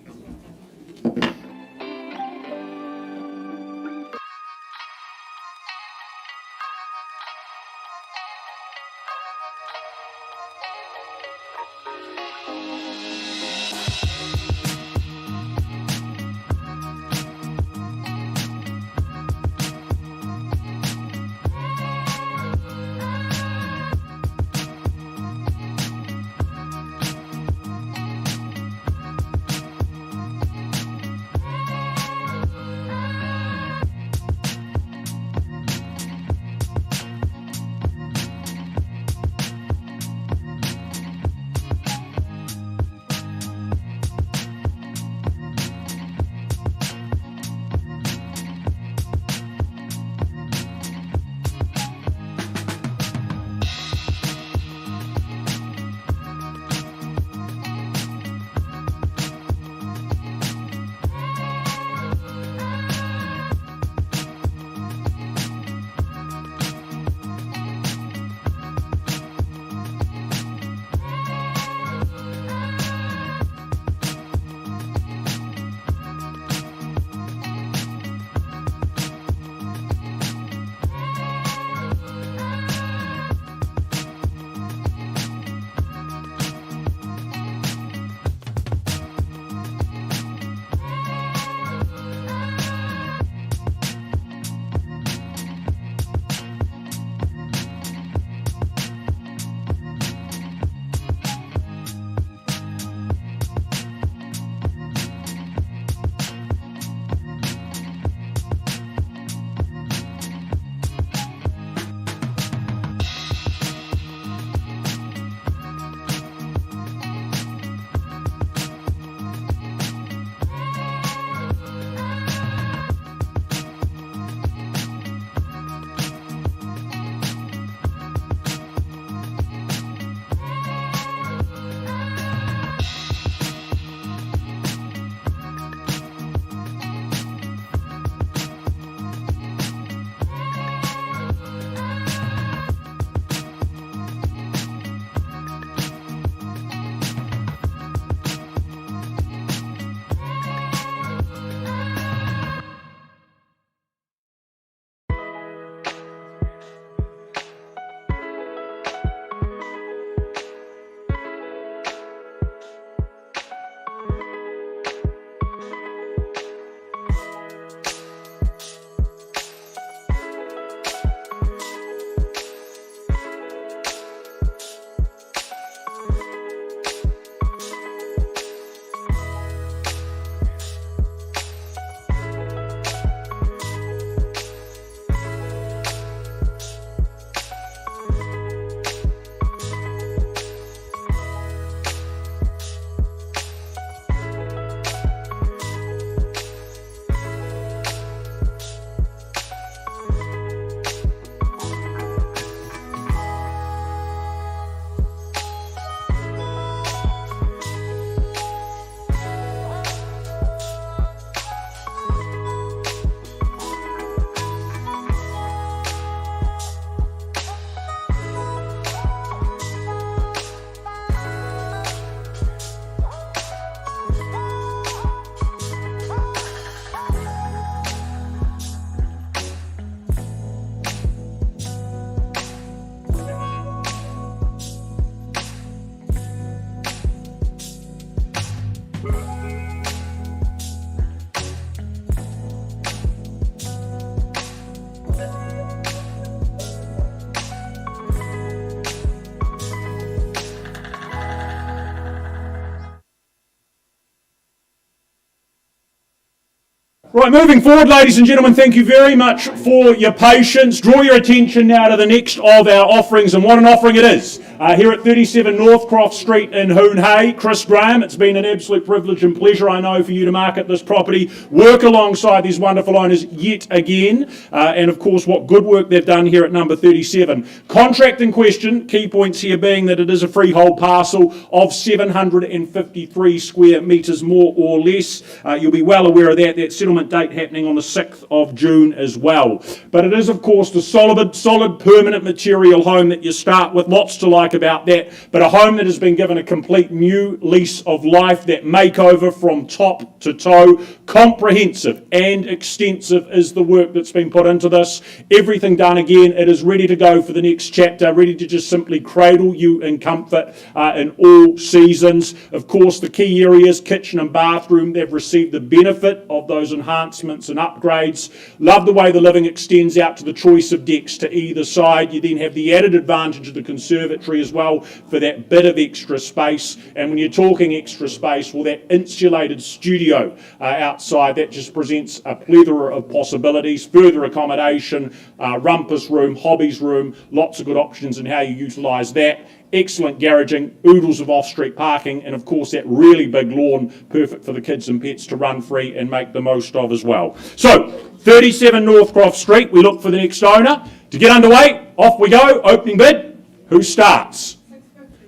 Right, moving forward, ladies and gentlemen, thank you very much for your patience. Draw your attention now to the next of our offerings, and what an offering it is. Here at 37 Northcroft Street in Hune Hay, Chris Graham, it's been an absolute privilege and pleasure, I know, for you to market this property, work alongside these wonderful owners yet again, and of course what good work they've done here at number 37. Contract in question, key points here being that it is a freehold parcel of 753 square metres more or less. You'll be well aware of that settlement date happening on the 6th of June as well. But it is of course the solid permanent material home that you start with, lots to like about that, but a home that has been given a complete new lease of life. That makeover from top to toe, comprehensive and extensive is the work that's been put into this. Everything done again. It is ready to go for the next chapter, ready to just simply cradle you in comfort in all seasons. Of course, the key areas, kitchen and bathroom, they've received the benefit of those enhancements and upgrades. Love the way the living extends out to the choice of decks to either side. You then have the added advantage of the conservatory as well for that bit of extra space. And when you're talking extra space, well, that insulated studio outside, that just presents a plethora of possibilities. Further accommodation, rumpus room, hobbies room, lots of good options in how you utilise that. Excellent garaging, oodles of off-street parking, and of course that really big lawn, perfect for the kids and pets to run free and make the most of as well. So, 37 Northcroft Street, we look for the next owner. To get underway, off we go, opening bid. Who starts?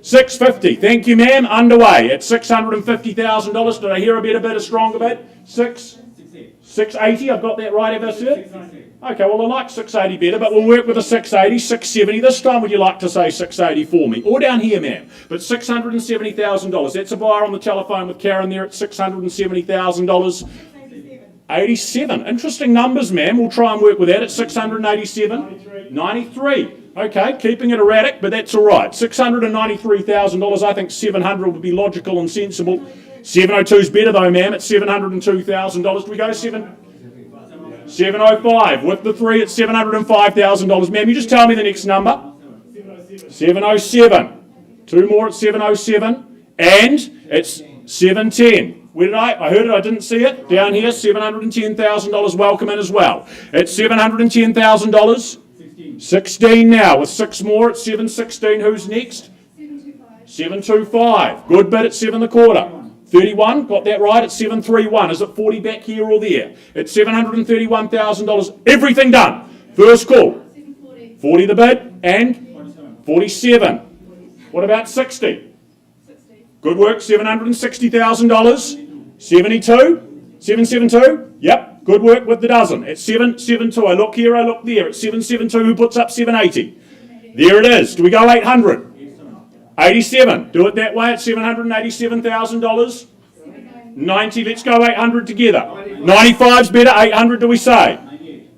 650. Thank you, ma'am. Underway at $650,000. Did I hear a better bid, a stronger bid? 680. I've got that right, ever, sir? Okay, well, I like 680 better, but we'll work with a 680, 670. This time, would you like to say 680 for me? Or down here, ma'am. But $670,000. That's a buyer on the telephone with Karen there at $670,000. 87. Interesting numbers, ma'am. We'll try and work with that at 687. 93. Okay, keeping it erratic, but that's all right. $693,000. I think 700 would be logical and sensible. 702 is better though, ma'am, at $702,000. Do we go 705 with the 3 at $705,000, ma'am. You just tell me the next number. 707. 2 more at 707, and it's 710. Where did I heard it, I didn't see it. Down here, $710,000 welcome in as well. At $710,000. 16 now, with 6 more at 716. Who's next? 725. Good bid at 7 1/4. 31, got that right, at 731. Is it 40 back here or there? At $731,000. Everything done. First call. 40 the bid, and 47. What about 60? Good work, $760,000. 72? 772? Yep. Good work with the dozen. At 772. I look here, I look there. At 772, who puts up 780? There it is. Do we go 800? 87. Do it that way at $787,000. 90. Let's go 800 together. 95's better. 800, do we say?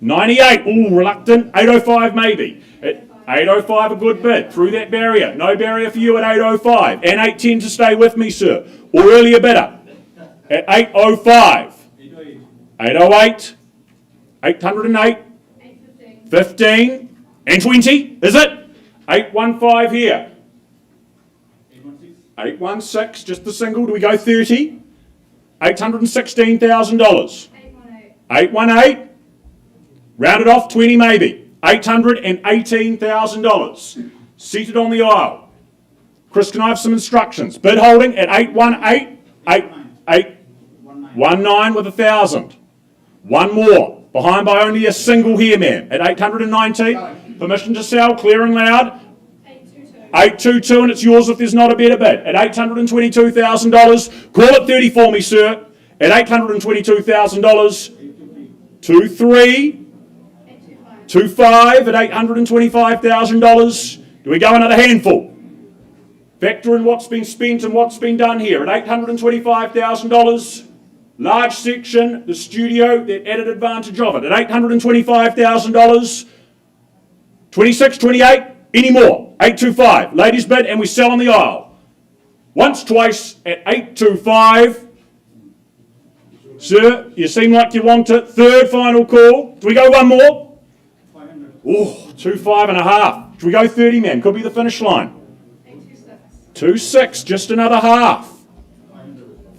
98. Ooh, reluctant. 805 maybe. At 805, a good bid. Through that barrier. No barrier for you at 805. And 810 to stay with me, sir. Or earlier bidder. At 805. 808, 808, 15, and 20, is it? 815 here. 816, just the single. Do we go 30? $816,000. 818, round it off, 20 maybe. $818,000. Seated on the aisle. Chris, can I have some instructions? Bid holding at 818, 819 with 1,000. One more, behind by only a single here, ma'am, at 819. Permission to sell, clear and loud. 822, and it's yours if there's not a better bid. At $822,000. Call it 30 for me, sir. At $822,000. 23. 25 at $825,000. Do we go another handful? Factor in what's been spent and what's been done here. At $825,000. Large section, the studio, the added advantage of it. At $825,000, 26, 28, any more? 825, ladies bid, and we sell on the aisle. Once, twice, at 825. Sir, you seem like you want it. Third final call. Do we go one more? 500. Oh, 25.5. Do we go 30, man? Could be the finish line. 826. 26, just another half.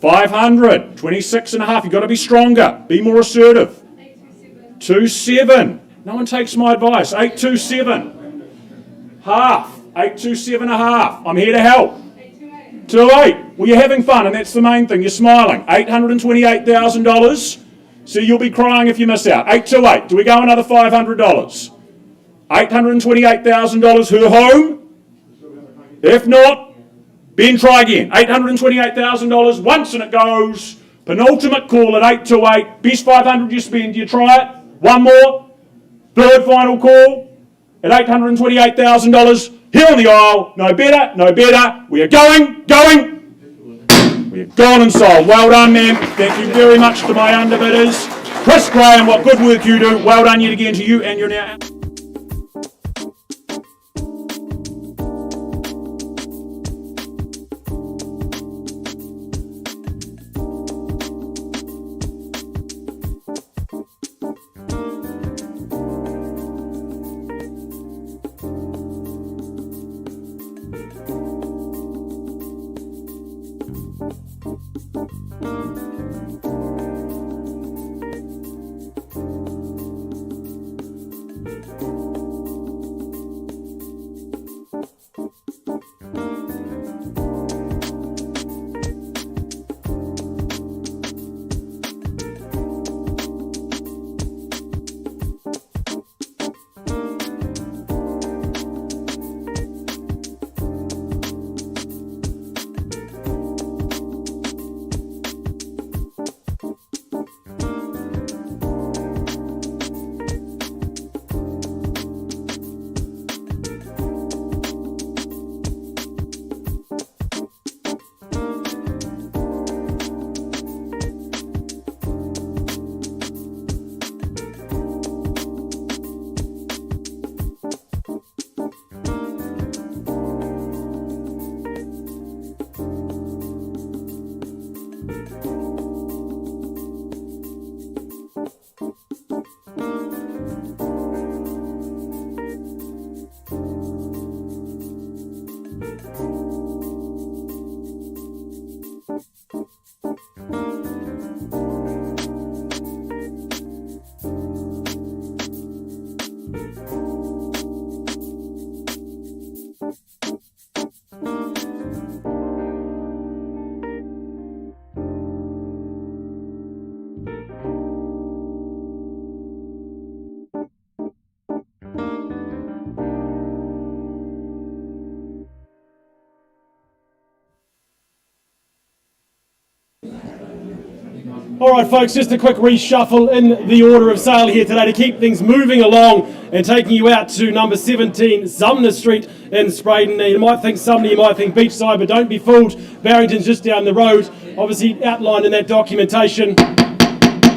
500. 26 and a half. You've got to be stronger. Be more assertive. 827. 27. No one takes my advice. 827. Half. 827 and a half. I'm here to help. 828. 28. Well, you're having fun, and that's the main thing. You're smiling. $828,000. So you'll be crying if you miss out. 828. Do we go another $500? $828,000. Her home? If not, Ben, try again. $828,000 once and it goes. Penultimate call at 828. Best 500 you spend. Do you try it? One more. Third final call at $828,000. Here on the aisle. No better, no better. We are going. We are gone and sold. Well done, ma'am. Thank you very much to my underbidders. Chris Graham, what good work you do. Well done yet again to you, and you're now... All right, folks, just a quick reshuffle in the order of sale here today to keep things moving along and taking you out to number 17, Zuma Street in Spraydon. Now, you might think Sumner, you might think Beachside, but don't be fooled. Barrington's just down the road, obviously outlined in that documentation.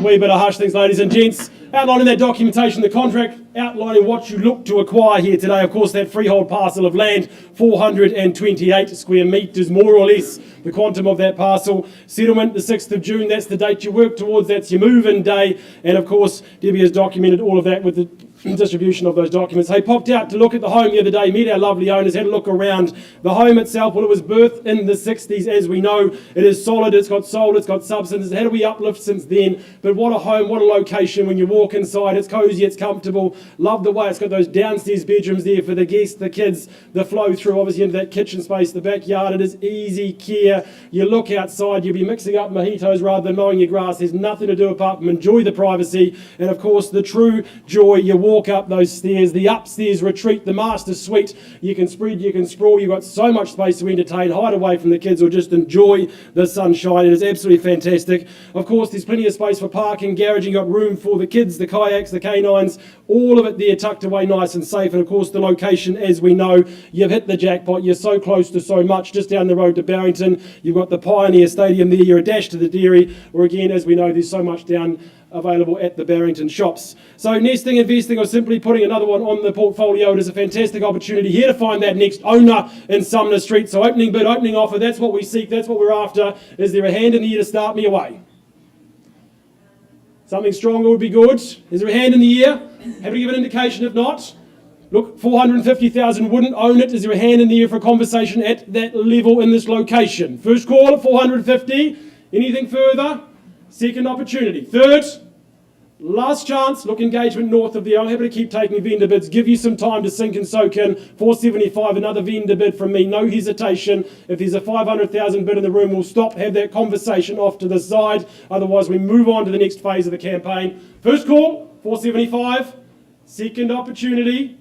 Wee bit of hush things, ladies and gents. Outlined in that documentation, the contract outlining what you look to acquire here today. Of course, that freehold parcel of land, 428 square metres, more or less, the quantum of that parcel. Settlement, the 6th of June, that's the date you work towards, that's your move-in day. And of course, Debbie has documented all of that with the distribution of those documents. Hey, popped out to look at the home the other day, met our lovely owners, had a look around. The home itself, well, it was birthed in the 60s, as we know. It is solid, it's got soul, it's got substance. How do we uplift since then? But what a home, what a location. When you walk inside, it's cosy, it's comfortable. Love the way it's got those downstairs bedrooms there for the guests, the kids, the flow through, obviously, into that kitchen space, the backyard. It is easy care. You look outside, you'll be mixing up mojitos rather than mowing your grass. There's nothing to do apart from enjoy the privacy. And of course, the true joy, you walk up those stairs, the upstairs retreat, the master suite. You can spread, you can sprawl. You've got so much space to entertain, hide away from the kids, or just enjoy the sunshine. It is absolutely fantastic. Of course, there's plenty of space for parking, garaging. You've got room for the kids, the kayaks, the canines, all of it there tucked away nice and safe. And of course, the location, as we know, you've hit the jackpot. You're so close to so much, just down the road to Barrington. You've got the Pioneer Stadium there. You're a dash to the dairy, or again, as we know, there's so much down available at the Barrington shops. So nesting, investing, or simply putting another one on the portfolio, it is a fantastic opportunity here to find that next owner in Zuma Street. So opening bid, opening offer, that's what we seek, that's what we're after. Is there a hand in the air to start me away? Something stronger would be good. Is there a hand in the air? Happy to give an indication if not. Look, 450,000 wouldn't own it. Is there a hand in the air for a conversation at that level in this location? First call at 450. Anything further? Second opportunity. Third, last chance. Look, engagement north of there. I'm happy to keep taking vendor bids. Give you some time to sink and soak in. 475, another vendor bid from me. No hesitation. If there's a 500,000 bid in the room, we'll stop, have that conversation off to the side. Otherwise, we move on to the next phase of the campaign. First call, 475. Second opportunity.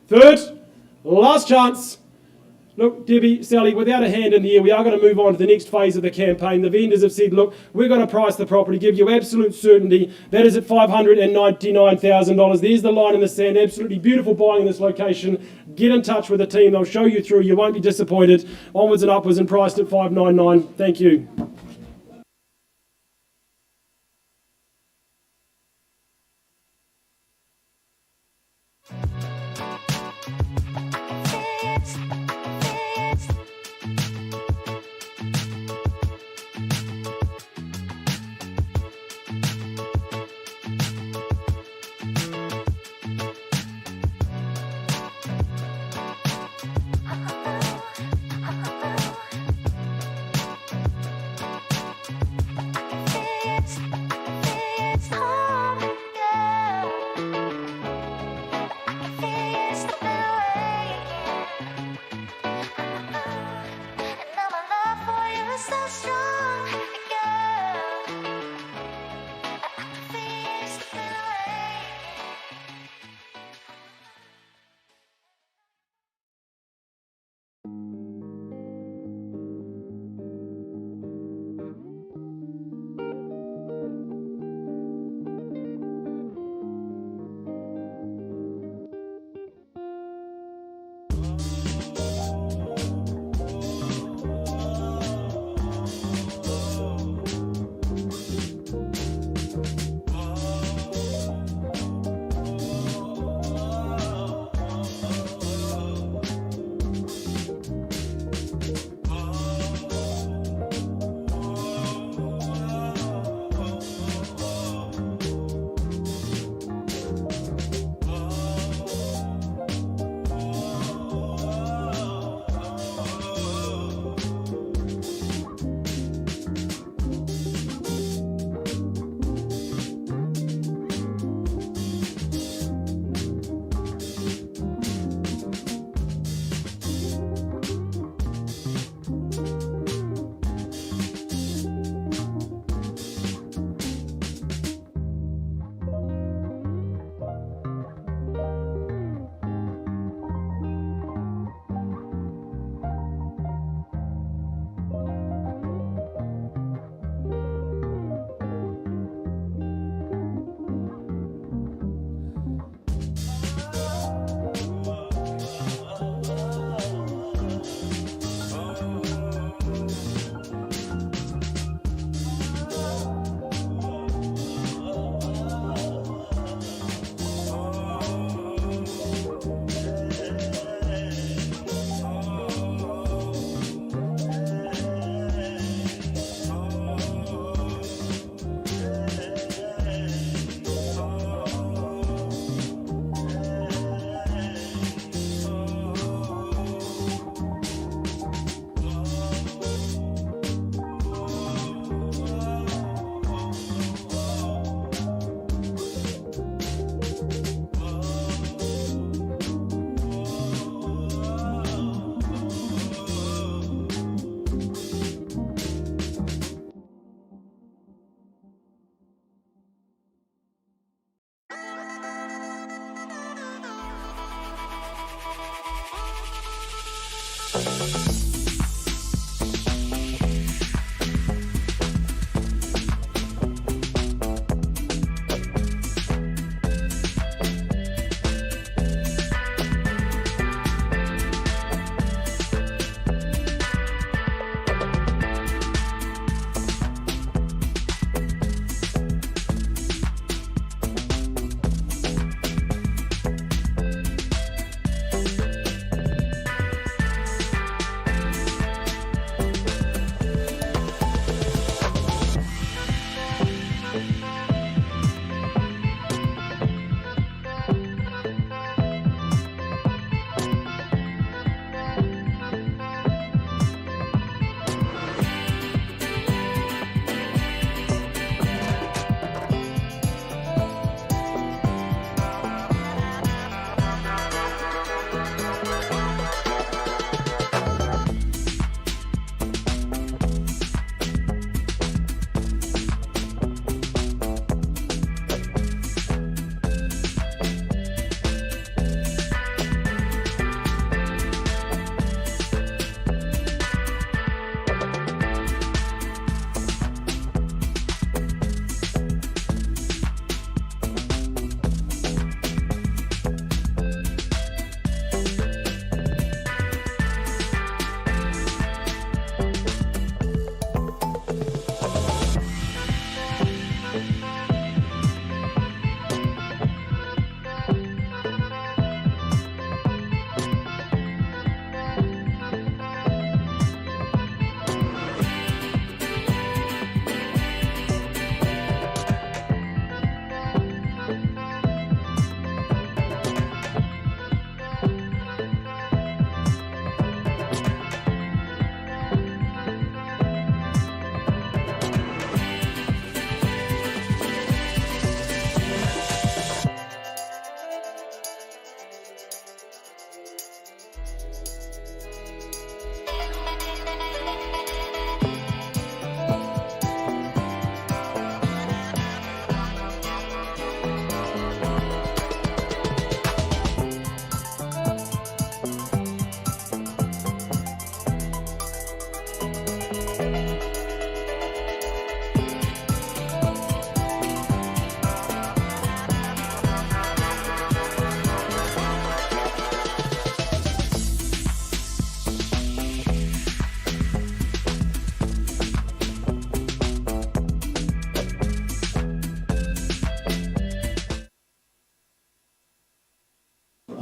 Third, last chance. Look, Debbie, Sally, without a hand in the air, we are going to move on to the next phase of the campaign. The vendors have said, look, we're going to price the property, give you absolute certainty. That is at $599,000. There's the line in the sand. Absolutely beautiful buying in this location. Get in touch with the team. They'll show you through. You won't be disappointed. Onwards and upwards and priced at $599. Thank you.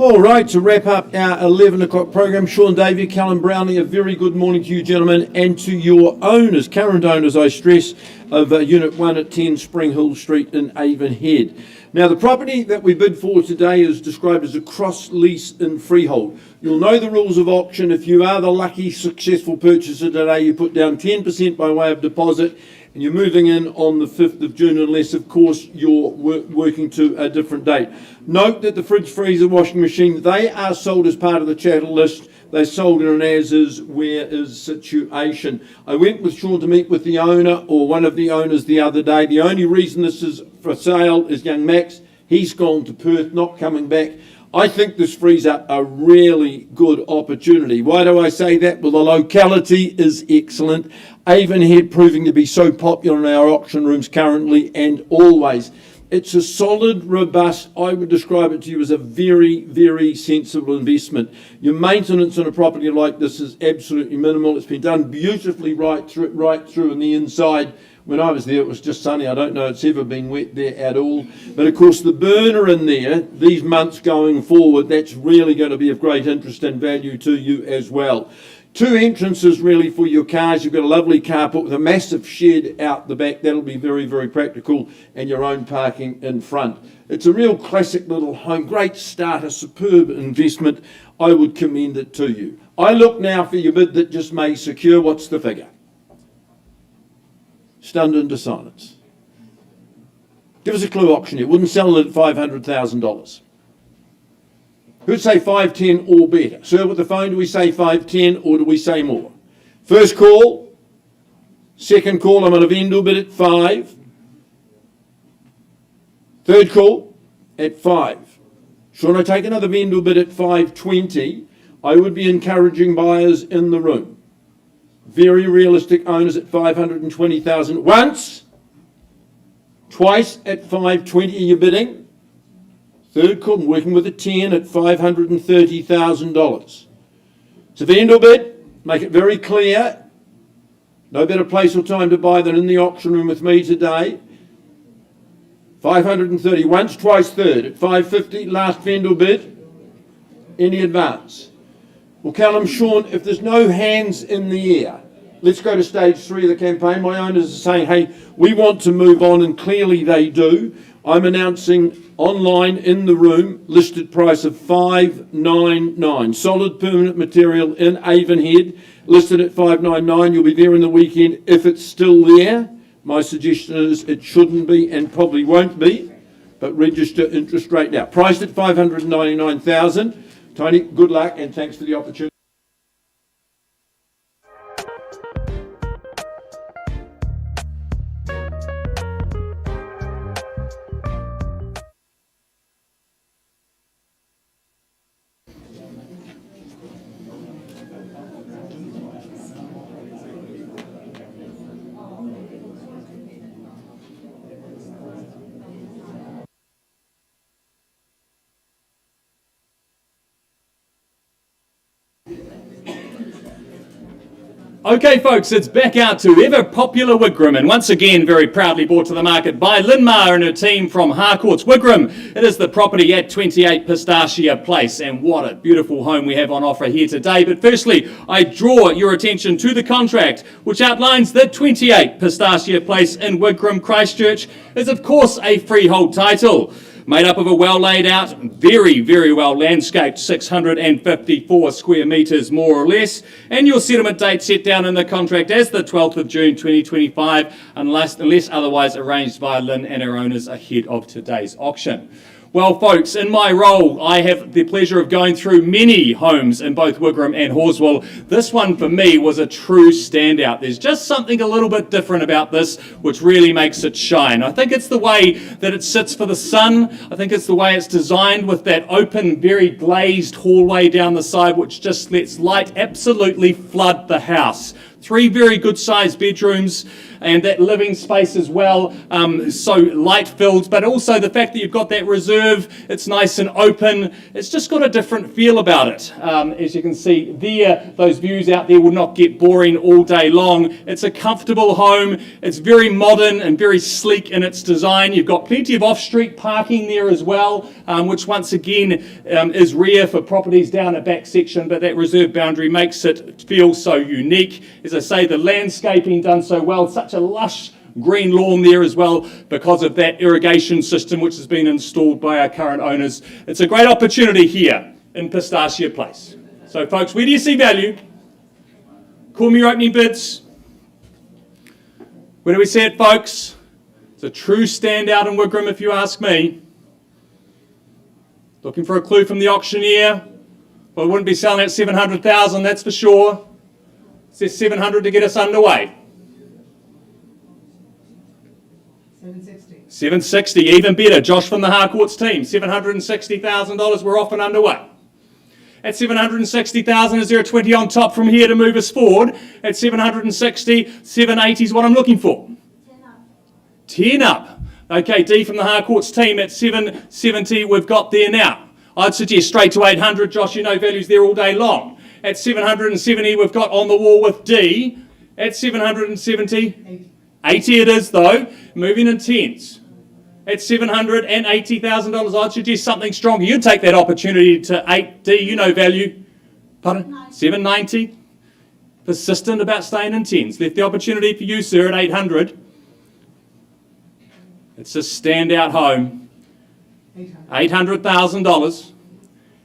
All right, to wrap up our 11 o'clock program, Sean Davey, Callum Brownlee, a very good morning to you gentlemen and to your owners, current owners I stress, of Unit 1 at 10 Spring Hill Street in Avonhead. Now the property that we bid for today is described as a cross lease in freehold. You'll know the rules of auction. If you are the lucky successful purchaser today, you put down 10% by way of deposit and you're moving in on the 5th of June unless of course you're working to a different date. Note that the fridge, freezer, washing machine, they are sold as part of the chattel list. They're sold in an as-is, where-is situation. I went with Sean to meet with the owner or one of the owners the other day. The only reason this is for sale is young Max. He's gone to Perth, not coming back. I think this frees up a really good opportunity. Why do I say that? Well, the locality is excellent. Avonhead proving to be so popular in our auction rooms currently and always. It's a solid, robust, I would describe it to you as a very, very sensible investment. Your maintenance on a property like this is absolutely minimal. It's been done beautifully right through on the inside. When I was there, it was just sunny. I don't know it's ever been wet there at all. But of course, the burner in there, these months going forward, that's really going to be of great interest and value to you as well. Two entrances really for your cars. You've got a lovely carport with a massive shed out the back. That'll be very, very practical, and your own parking in front. It's a real classic little home. Great starter, superb investment. I would commend it to you. I look now for your bid that just may secure. What's the figure? Stunned into silence. Give us a clue, auctioneer. Wouldn't sell it at $500,000. Who'd say 510 or better? Sir, with the phone, do we say 510 or do we say more? First call. Second call, I'm on a vendor bid at 5. Third call at 5. Should I take another vendor bid at 520? I would be encouraging buyers in the room. Very realistic owners at 520,000 once, twice at 520 are you bidding. Third call, I'm working with a 10 at $530,000. It's a vendor bid, make it very clear. No better place or time to buy than in the auction room with me today. 530, once, twice, third at 550, last vendor bid. Any advance? Well, Callum, Sean, if there's no hands in the air, let's go to stage 3 of the campaign. My owners are saying, hey, we want to move on, and clearly they do. I'm announcing online in the room, listed price of $599. Solid permanent material in Avonhead, listed at $599. You'll be there in the weekend if it's still there. My suggestion is it shouldn't be and probably won't be, but register interest rate now. Priced at $599,000. Tony, good luck and thanks for the opportunity. Okay folks, it's back out to ever popular Wigram, and once again very proudly brought to the market by Linmar and her team from Harcourts Wigram. It is the property at 28 Pistachio Place, and what a beautiful home we have on offer here today. But firstly, I draw your attention to the contract which outlines that 28 Pistachio Place in Wigram, Christchurch is of course a freehold title. Made up of a well laid out, very, very well landscaped 654 square metres more or less, and your settlement date set down in the contract as the 12th of June 2025 unless otherwise arranged by Lynn and her owners ahead of today's auction. Well folks, in my role I have the pleasure of going through many homes in both Wigram and Halswell. This one for me was a true standout. There's just something a little bit different about this which really makes it shine. I think it's the way that it sits for the sun. I think it's the way it's designed with that open, very glazed hallway down the side which just lets light absolutely flood the house 3 very good sized bedrooms and that living space as well, so light filled, but also the fact that you've got that reserve, it's nice and open, it's just got a different feel about it. As you can see there, those views out there will not get boring all day long. It's a comfortable home, it's very modern and very sleek in its design. You've got plenty of off-street parking there as well, which once again is rare for properties down a back section, but that reserve boundary makes it feel so unique. As I say, the landscaping done so well, such a lush green lawn there as well because of that irrigation system which has been installed by our current owners. It's a great opportunity here in Pistachio Place. So folks, where do you see value? Call me your opening bids. Where do we see it, folks? It's a true standout in Wigram if you ask me. Looking for a clue from the auctioneer. Well, we wouldn't be selling at 700,000, that's for sure. It says 700 to get us underway. 760. 760, even better. Josh from the Harcourts team, $760,000, we're off and underway. At 760,000, is there a 20 on top from here to move us forward? At 760, 780 is what I'm looking for. 10 up. Okay, D from the Harcourts team at 770, we've got there now. I'd suggest straight to 800. Josh, you know values there all day long. At 770, we've got on the wall with D. At 770, 80 it is though. Moving in tens. At $780,000, I'd suggest something stronger. You'd take that opportunity to 8D, you know value. Pardon? 790. Persistent about staying in tens. Left the opportunity for you, sir, at 800. It's a standout home. $800,000.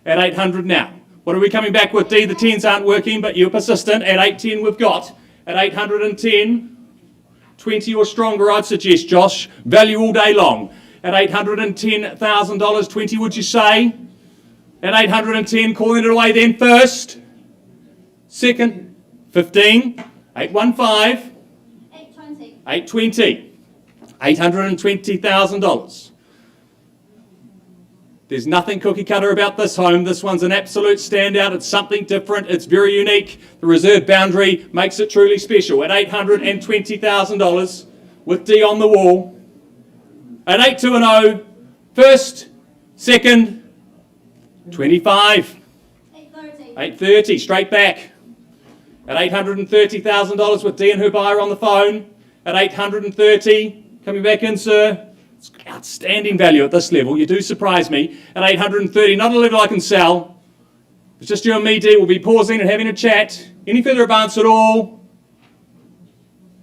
At 800 now. What are we coming back with, D? The 10s aren't working, but you're persistent. At 810 we've got. At 810, 20 or stronger, I'd suggest, Josh. Value all day long. At $810,000, 20 would you say? At 810, calling it away then first. Second, 15, 815, 820. 820, $820,000. There's nothing cookie cutter about this home. This one's an absolute standout. It's something different. It's very unique. The reserve boundary makes it truly special. At $820,000 with D on the wall. At 8210, first, second, 25, 830. 830, straight back. At $830,000 with D and her buyer on the phone. At 830, coming back in, sir. It's outstanding value at this level. You do surprise me. At 830, not a level I can sell. It's just you and me, D. We'll be pausing and having a chat. Any further advance at all?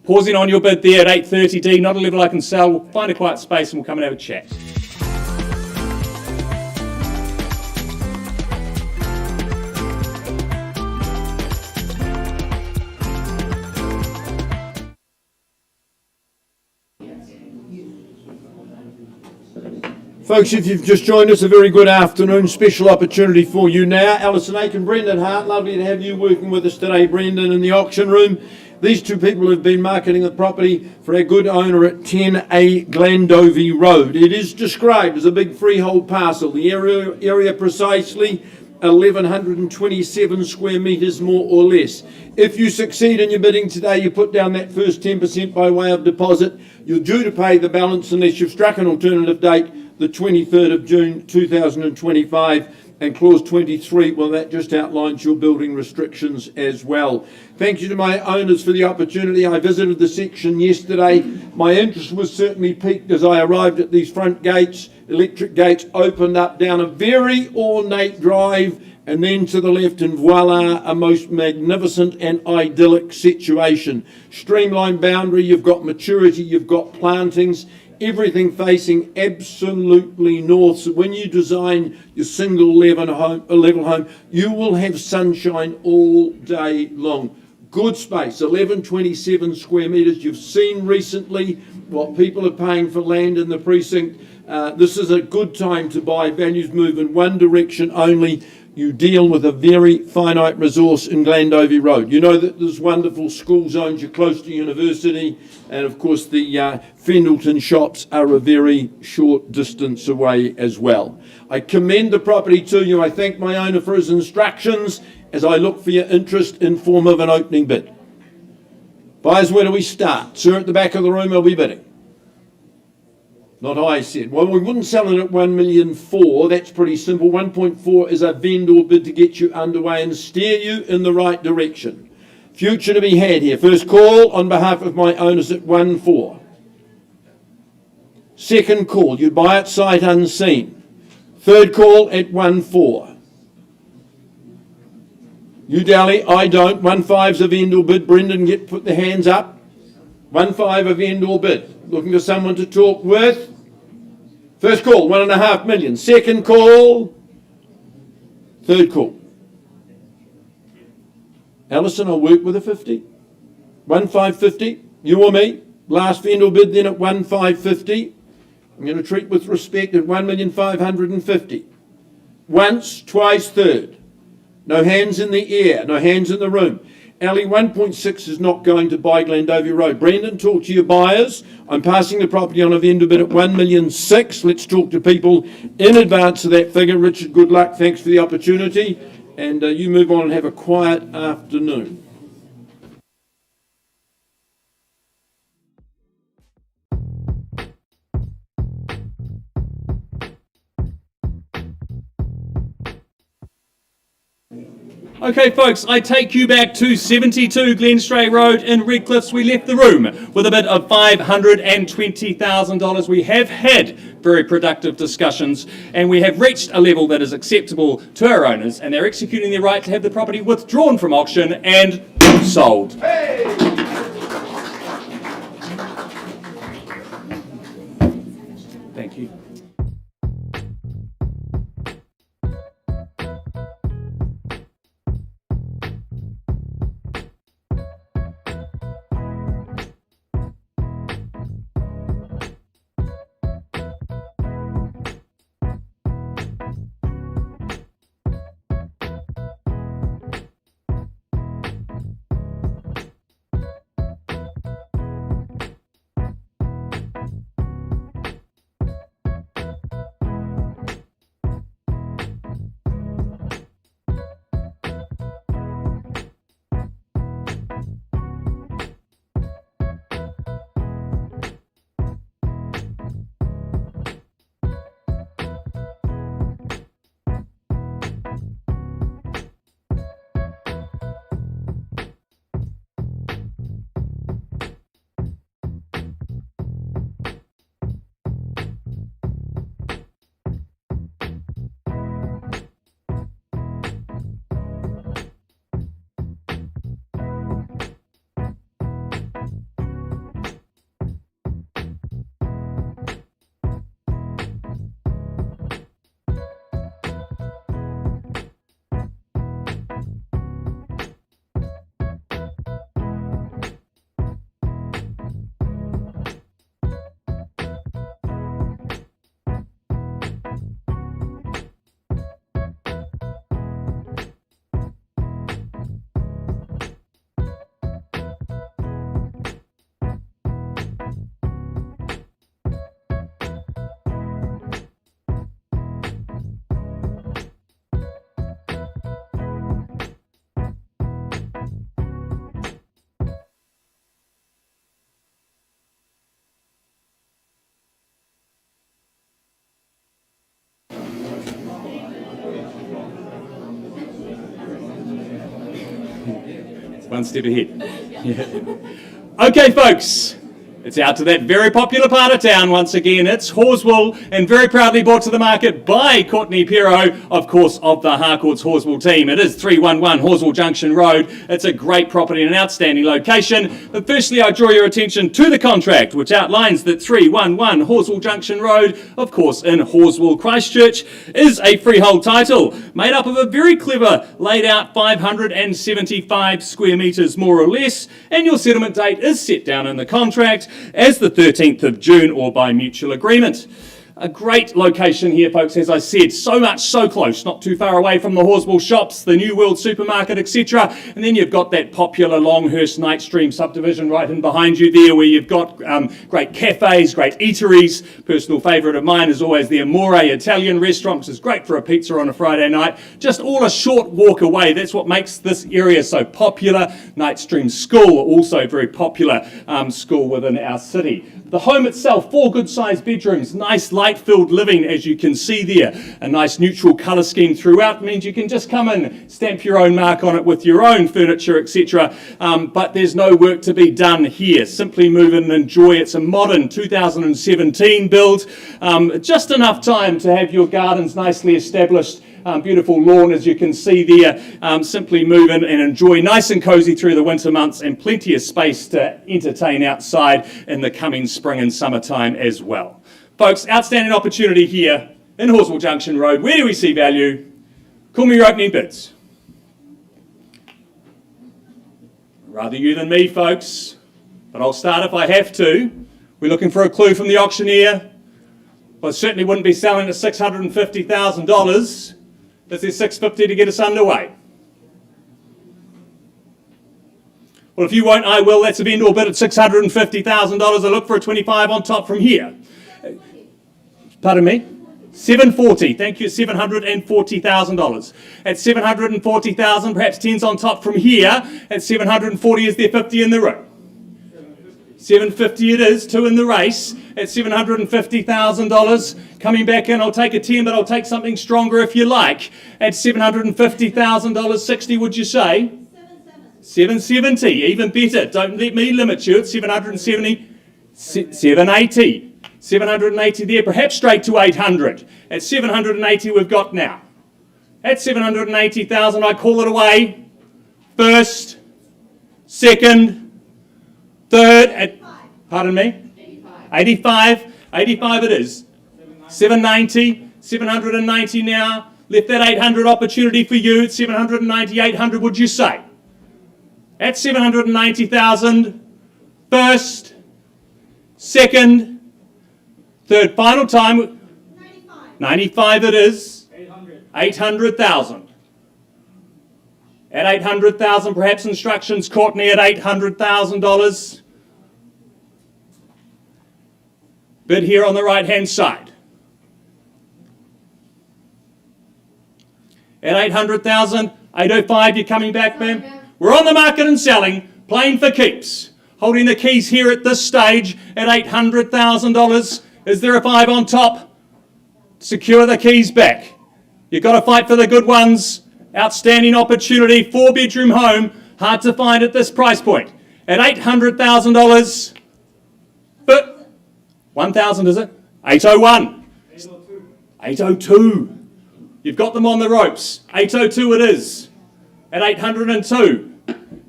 Pausing on your bid there at 830, D. Not a level I can sell. We'll find a quiet space and we'll come and have a chat. Folks, if you've just joined us, a very good afternoon. Special opportunity for you now. Alison Aiken, Brendan Hart, lovely to have you working with us today, Brendan, in the auction room. These two people have been marketing the property for our good owner at 10A Glendovi Road. It is described as a big freehold parcel. The area precisely 1,127 square metres, more or less. If you succeed in your bidding today, you put down that first 10% by way of deposit. You're due to pay the balance unless you've struck an alternative date, the 23rd of June 2025, and clause 23, well, that just outlines your building restrictions as well. Thank you to my owners for the opportunity. I visited the section yesterday. My interest was certainly piqued as I arrived at these front gates. Electric gates opened up down a very ornate drive, and then to the left, and voila, a most magnificent and idyllic situation. Streamlined boundary, you've got maturity, you've got plantings, everything facing absolutely north. So when you design your single level home, you will have sunshine all day long. Good space, 1127 square metres. You've seen recently what people are paying for land in the precinct. This is a good time to buy. Values move in one direction only. You deal with a very finite resource in Glendovi Road. You know that there's wonderful school zones, you're close to university, and of course the Fendleton shops are a very short distance away as well. I commend the property to you. I thank my owner for his instructions as I look for your interest in form of an opening bid. Buyers, where do we start? Sir, at the back of the room, are we bidding? Not I said. Well, we wouldn't sell it at 1,000,004. That's pretty simple. 1.4 is a vendor bid to get you underway and steer you in the right direction. Future to be had here. First call on behalf of my owners at 1.4. Second call, you buy it sight unseen. Third call at 1.4. You dally, I don't. 1.5's a vendor bid. Brendan, put the hands up. 1.5 a vendor bid. Looking for someone to talk with. First call, 1.5 million. Second call. Third call. Alison, I'll work with a 50. 1.550. You or me. Last vendor bid then at 1.550. I'm going to treat with respect at 1,550,000. Once, twice, third. No hands in the air, no hands in the room. Ali, 1.6 is not going to buy Glendovi Road. Brendan, talk to your buyers. I'm passing the property on a vendor bid at 1,006,000. Let's talk to people in advance of that figure. Richard, good luck. Thanks for the opportunity. And you move on and have a quiet afternoon. Okay, folks, I take you back to 72 Glen Stray Road in Redcliffs. We left the room with a bid of $520,000. We have had very productive discussions and we have reached a level that is acceptable to our owners, and they're executing their right to have the property withdrawn from auction and sold. Thank you. One step ahead. Yeah. Okay, folks, it's out to that very popular part of town once again. It's Halswell, and very proudly brought to the market by Courtney Pero, of course, of the Harcourt's Halswell team. It is 311 Halswell Junction Road. It's a great property and an outstanding location. But firstly, I draw your attention to the contract, which outlines that 311 Halswell Junction Road, of course, in Halswell, Christchurch, is a freehold title made up of a very clever laid out 575 square metres more or less, and your settlement date is set down in the contract as the 13th of June or by mutual agreement. A great location here, folks, as I said, so close, not too far away from the Halswell shops, the New World supermarket, etc. And then you've got that popular Longhurst Knightstream subdivision right in behind you there, where you've got great cafes, great eateries. Personal favourite of mine is always the Mooray Italian restaurant, which is great for a pizza on a Friday night. Just all a short walk away. That's what makes this area so popular. Knightstream School, also very popular school within our city. The home itself, 4 good-sized bedrooms, nice light-filled living, as you can see there. A nice neutral colour scheme throughout means you can just come in, stamp your own mark on it with your own furniture, etc. But there's no work to be done here. Simply move in and enjoy. It's a modern 2017 build. Just enough time to have your gardens nicely established. Beautiful lawn, as you can see there. Simply move in and enjoy, nice and cosy through the winter months, and plenty of space to entertain outside in the coming spring and summertime as well. Folks, outstanding opportunity here in Halswell Junction Road. Where do we see value? Call me your opening bids. Rather you than me, folks, but I'll start if I have to. We're looking for a clue from the auctioneer. Well, it certainly wouldn't be selling at $650,000. This is $650 to get us underway. Well, if you won't, I will. That's a vendor bid at $650,000. I look for a 25 on top from here. Pardon me? 740. Thank you. $740,000. At $740,000, perhaps 10's on top from here. At $740, is there 50 in the room? $750 it is, 2 in the race at $750,000. Coming back in, I'll take a 10, but I'll take something stronger if you like. At $750,000, 60, would you say? 770, even better. Don't let me limit you. At 770, 780. 780 there, perhaps straight to 800. At 780 we've got now. At 780,000, I call it away. First, second, third, at, pardon me? 85. 85 it is. 790, 790 now. Left that 800 opportunity for you. At 790, 800 would you say? At 790,000, first, second, third, final time. 95 it is. 800,000. At 800,000, perhaps instructions, Courtney, at $800,000. Bid here on the right-hand side. At 800,000, 805, you're coming back, ma'am? We're on the market and selling, playing for keeps. Holding the keys here at this stage at $800,000. Is there a 5 on top? Secure the keys back. You've got to fight for the good ones. Outstanding opportunity, 4-bedroom home, hard to find at this price point. At $800,000, but 1,000 is it? 801. 802. You've got them on the ropes. 802 it is. At 802.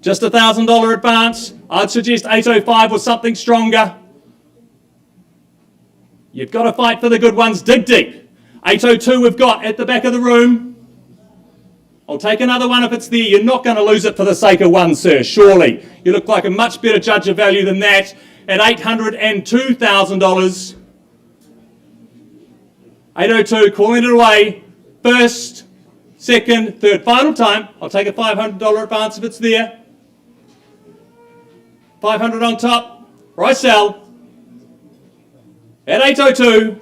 Just $1,000 advance. I'd suggest 805 or something stronger. You've got to fight for the good ones. Dig deep. 802 we've got at the back of the room. I'll take another one if it's there. You're not going to lose it for the sake of one, sir, surely. You look like a much better judge of value than that. At $802,000. 802, calling it away. First, second, third, final time. I'll take a $500 advance if it's there. 500 on top, or I sell. At 802.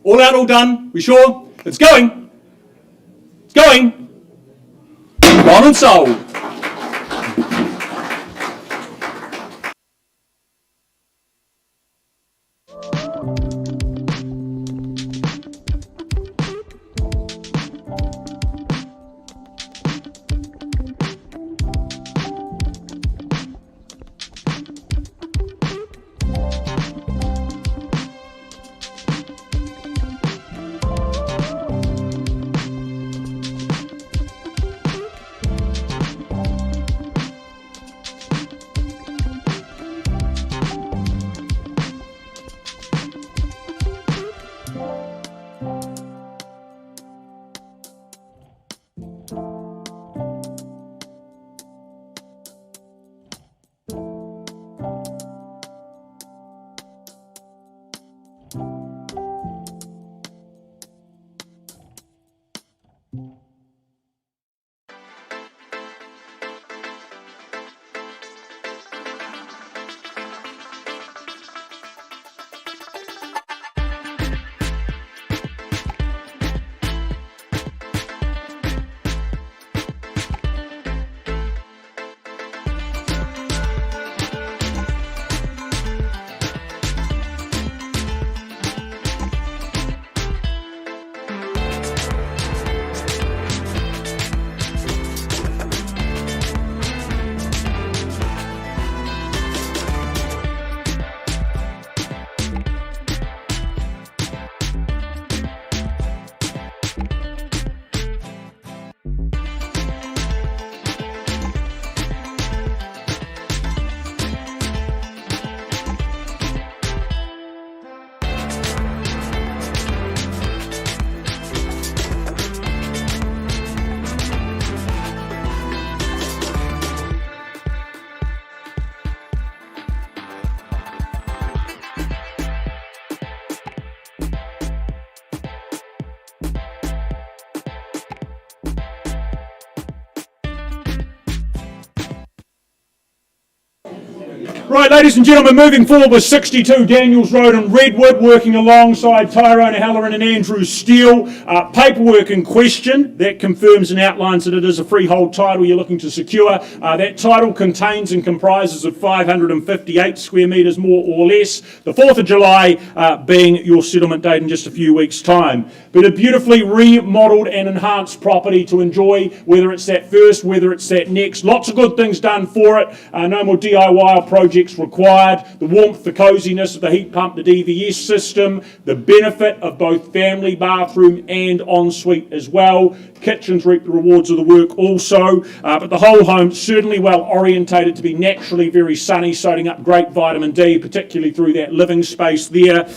All out, all done. We sure? It's going. Going. Gone and sold. Right, ladies and gentlemen, moving forward with 62 Daniels Road in Redwood, working alongside Tyrone Halloran and Andrew Steele. Paperwork in question that confirms and outlines that it is a freehold title you're looking to secure. That title contains and comprises of 558 square metres, more or less. The 4th of July being your settlement date in just a few weeks' time. But a beautifully remodelled and enhanced property to enjoy, whether it's that first, whether it's that next. Lots of good things done for it. No more DIY or projects required. The warmth, the coziness of the heat pump, the DVS system, the benefit of both family bathroom and ensuite as well. Kitchens reap the rewards of the work also, but the whole home certainly well orientated to be naturally very sunny, soaking up great vitamin D, particularly through that living space there.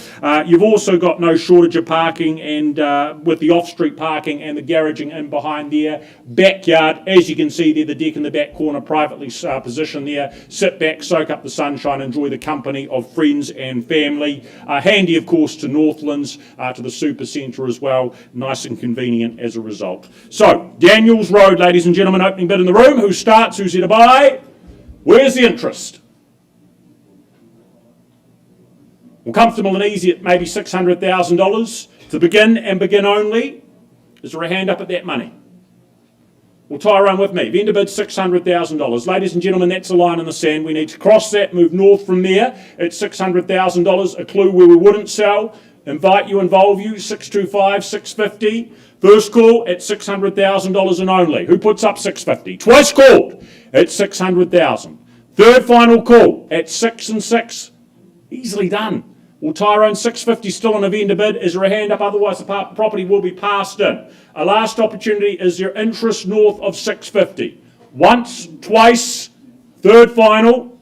You've also got no shortage of parking, and with the off-street parking and the garaging in behind there. Backyard, as you can see there, the deck in the back corner privately positioned there. Sit back, soak up the sunshine, enjoy the company of friends and family. Handy, of course, to Northlands, to the super centre as well. Nice and convenient as a result. So, Daniels Road, ladies and gentlemen, opening bid in the room. Who starts? Who's here to buy? Where's the interest? Well, comfortable and easy at maybe $600,000 to begin and begin only. Is there a hand up at that money? Well, Tyrone with me. Vendor bid $600,000. Ladies and gentlemen, that's a line in the sand. We need to cross that, move north from there at $600,000. A clue where we wouldn't sell. Invite you, involve you. 625, 650. First call at $600,000 and only. Who puts up 650? Twice called at 600,000. Third final call at 6 and 6. Easily done. Well, Tyrone, 650 still on a vendor bid. Is there a hand up? Otherwise, the property will be passed in. A last opportunity. Is there interest north of 650? Once, twice, third final.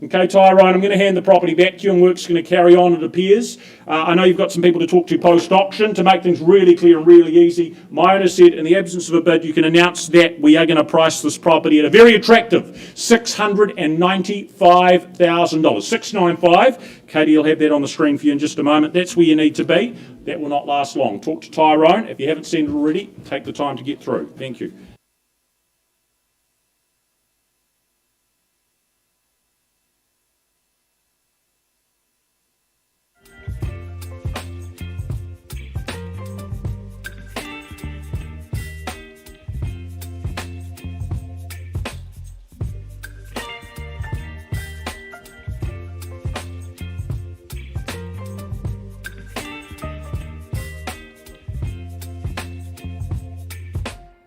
Okay, Tyrone, I'm going to hand the property back to you, and work's going to carry on, it appears. I know you've got some people to talk to post-auction. To make things really clear and really easy, my owner said in the absence of a bid, you can announce that we are going to price this property at a very attractive $695,000. $695,000. Katie will have that on the screen for you in just a moment. That's where you need to be. That will not last long. Talk to Tyrone. If you haven't seen it already, take the time to get through. Thank you.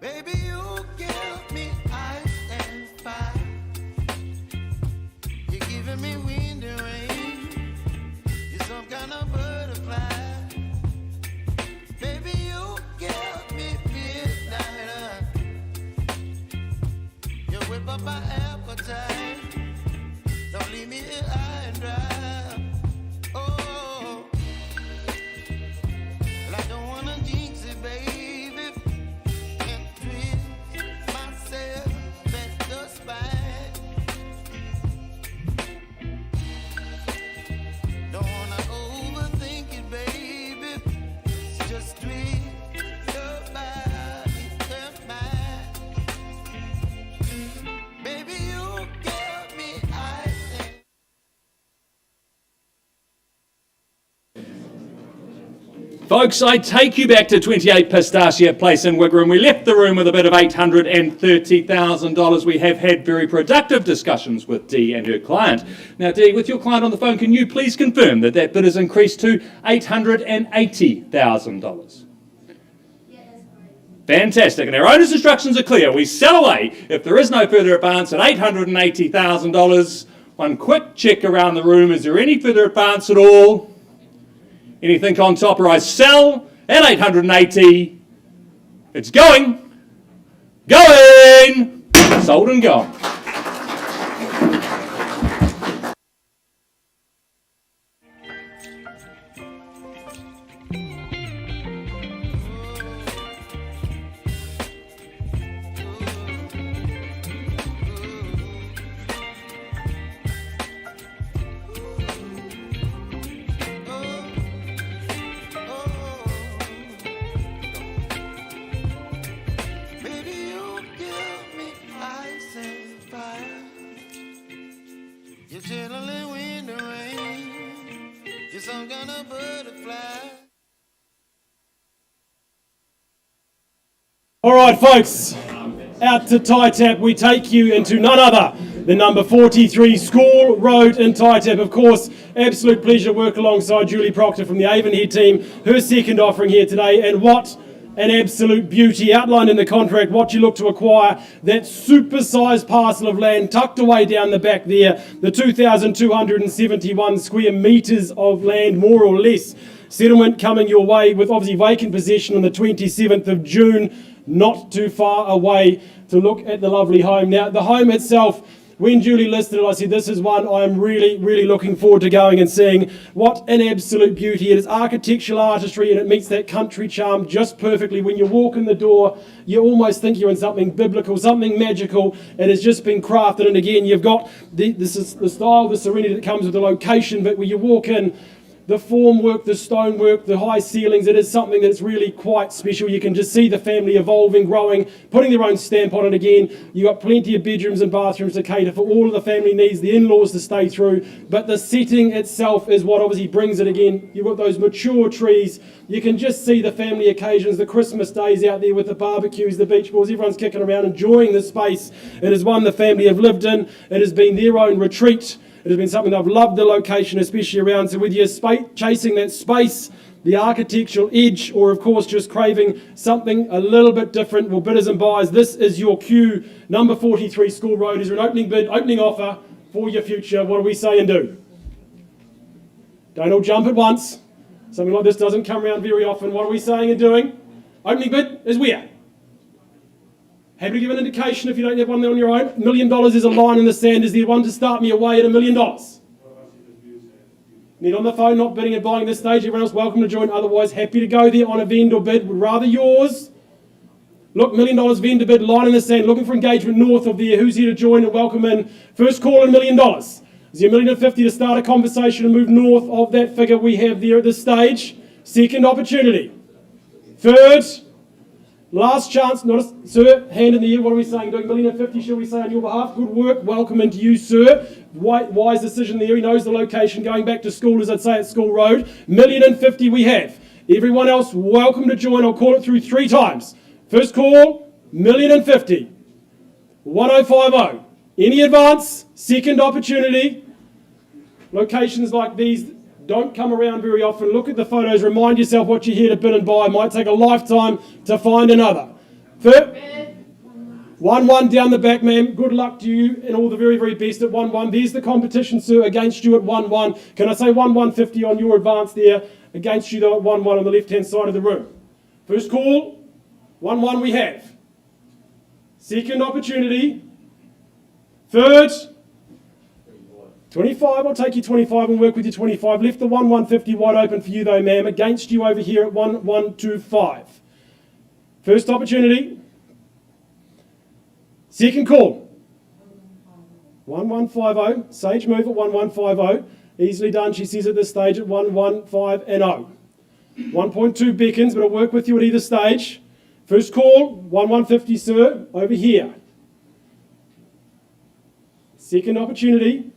Baby, you give me ice and fire. You're giving me wind and rain. You're some kind of butterfly. Baby, you give me midnight. You whip up my appetite. Don't leave me here high and dry. Oh, well, I don't wanna jinx it, baby. Folks, I take you back to 28 Pistachio Place in Wigram. We left the room with a bid of $830,000. We have had very productive discussions with Dee and her client. Now, Dee, with your client on the phone, can you please confirm that that bid has increased to $880,000? Yeah, that's correct. Fantastic. And our owner's instructions are clear. We sell away if there is no further advance at $880,000. One quick check around the room. Is there any further advance at all? Anything on top, or I sell at 880. It's going. Sold and gone. Baby, you give me ice and some kind of butterfly. All right, folks, out to Tie Tap, we take you into none other than number 43 School Road in Tie Tap. Of course, absolute pleasure to work alongside Julie Proctor from the Avonhead team, her second offering here today, and what an absolute beauty. Outlined in the contract, what you look to acquire, that super-sized parcel of land tucked away down the back there, the 2,271 square metres of land, more or less. Settlement coming your way with obviously vacant possession on the 27th of June, not too far away to look at the lovely home. Now, the home itself, when Julie listed it, I said, this is one I'm really, really looking forward to going and seeing. What an absolute beauty. It is architectural artistry and it meets that country charm just perfectly. When you walk in the door, you almost think you're in something biblical, something magical. It has just been crafted. And again, you've got this is the style, the serenity that comes with the location, but when you walk in, the formwork, the stonework, the high ceilings, it is something that's really quite special. You can just see the family evolving, growing, putting their own stamp on it again. You've got plenty of bedrooms and bathrooms to cater for all of the family needs, the in-laws to stay through. But the setting itself is what obviously brings it again. You've got those mature trees. You can just see the family occasions, the Christmas days out there with the barbecues, the beach balls. Everyone's kicking around, enjoying the space. It is one the family have lived in. It has been their own retreat. It has been something I've loved the location, especially around. So with you chasing that space, the architectural edge, or of course just craving something a little bit different, well, bidders and buyers, this is your cue. Number 43 School Road is an opening bid, opening offer for your future. What do we say and do? Don't all jump at once. Something like this doesn't come around very often. What are we saying and doing? Opening bid is where? Happy to give an indication if you don't have one there on your own. $1 million is a line in the sand. Is there one to start me away at $1 million? Need on the phone, not bidding and buying at this stage. Everyone else welcome to join. Otherwise, happy to go there on a vendor bid. Would rather yours. Look, $1 million vendor bid, line in the sand. Looking for engagement north of there. Who's here to join and welcome in? First call at $1 million. Is there $1,050,000 to start a conversation and move north of that figure we have there at this stage? Second opportunity. Third. Last chance, not a, sir, hand in the air, what are we saying? Doing $1,050,000, shall we say, on your behalf? Good work, welcome into you, sir. Wise decision there, he knows the location, going back to school, as I'd say, at School Road. $1,050,000 we have. Everyone else, welcome to join. I'll call it through 3 times. First call, $1,050,000. 1050. Any advance? Second opportunity. Locations like these don't come around very often. Look at the photos. Remind yourself what you're here to bid and buy. Might take a lifetime to find another. Third. 1-1 down the back, ma'am. Good luck to you and all the very, very best at 1-1. There's the competition, sir, against you at 1-1. Can I say 1-150 on your advance there? Against you, though, at 1-1 on the left-hand side of the room. First call. 1-1 we have. Second opportunity. Third. 25, I'll take you 25 and work with you 25. Left the 1-150 wide open for you though, ma'am. Against you over here at 1-125. First opportunity. Second call. 1-150. Sage move at 1-150. Easily done, she says at this stage at 1-1-5 and 0. 1.2 beckons, but I'll work with you at either stage. First call, 1-150, sir, over here. Second opportunity.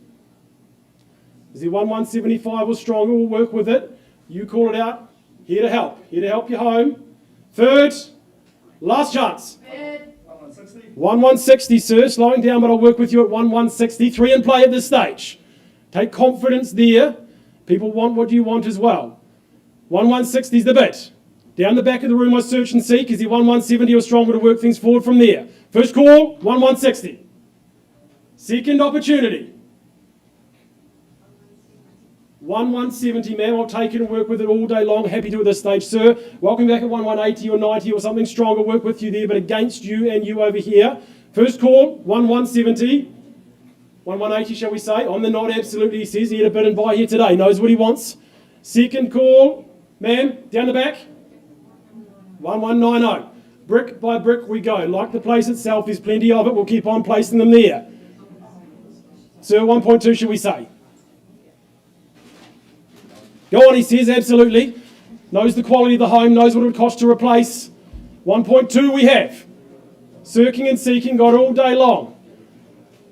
Is the 1-175 or stronger? We'll work with it. You call it out. Here to help. Here to help you home. Third. Last chance. 1-160, sir. Slowing down, but I'll work with you at 1-160. 3 in play at this stage. Take confidence there. People want what you want as well. 1-160 is the bid. Down the back of the room I search and seek. Is the 1-170 or stronger to work things forward from there? First call, 1-160. Second opportunity. 1-170, ma'am. I'll take it and work with it all day long. Happy to at this stage, sir. Welcome back at 1-180 or 90 or something stronger. Work with you there, but against you and you over here. First call, 1-170. 1-180, shall we say? On the nod, absolutely. He says he had a bid and buy here today. Knows what he wants. Second call, ma'am, down the back. 1-190. Brick by brick we go. Like the place itself, there's plenty of it. We'll keep on placing them there. Sir, 1.2, shall we say? Go on, he says, absolutely. Knows the quality of the home, knows what it would cost to replace. 1.2 we have. Searching and seeking, got all day long.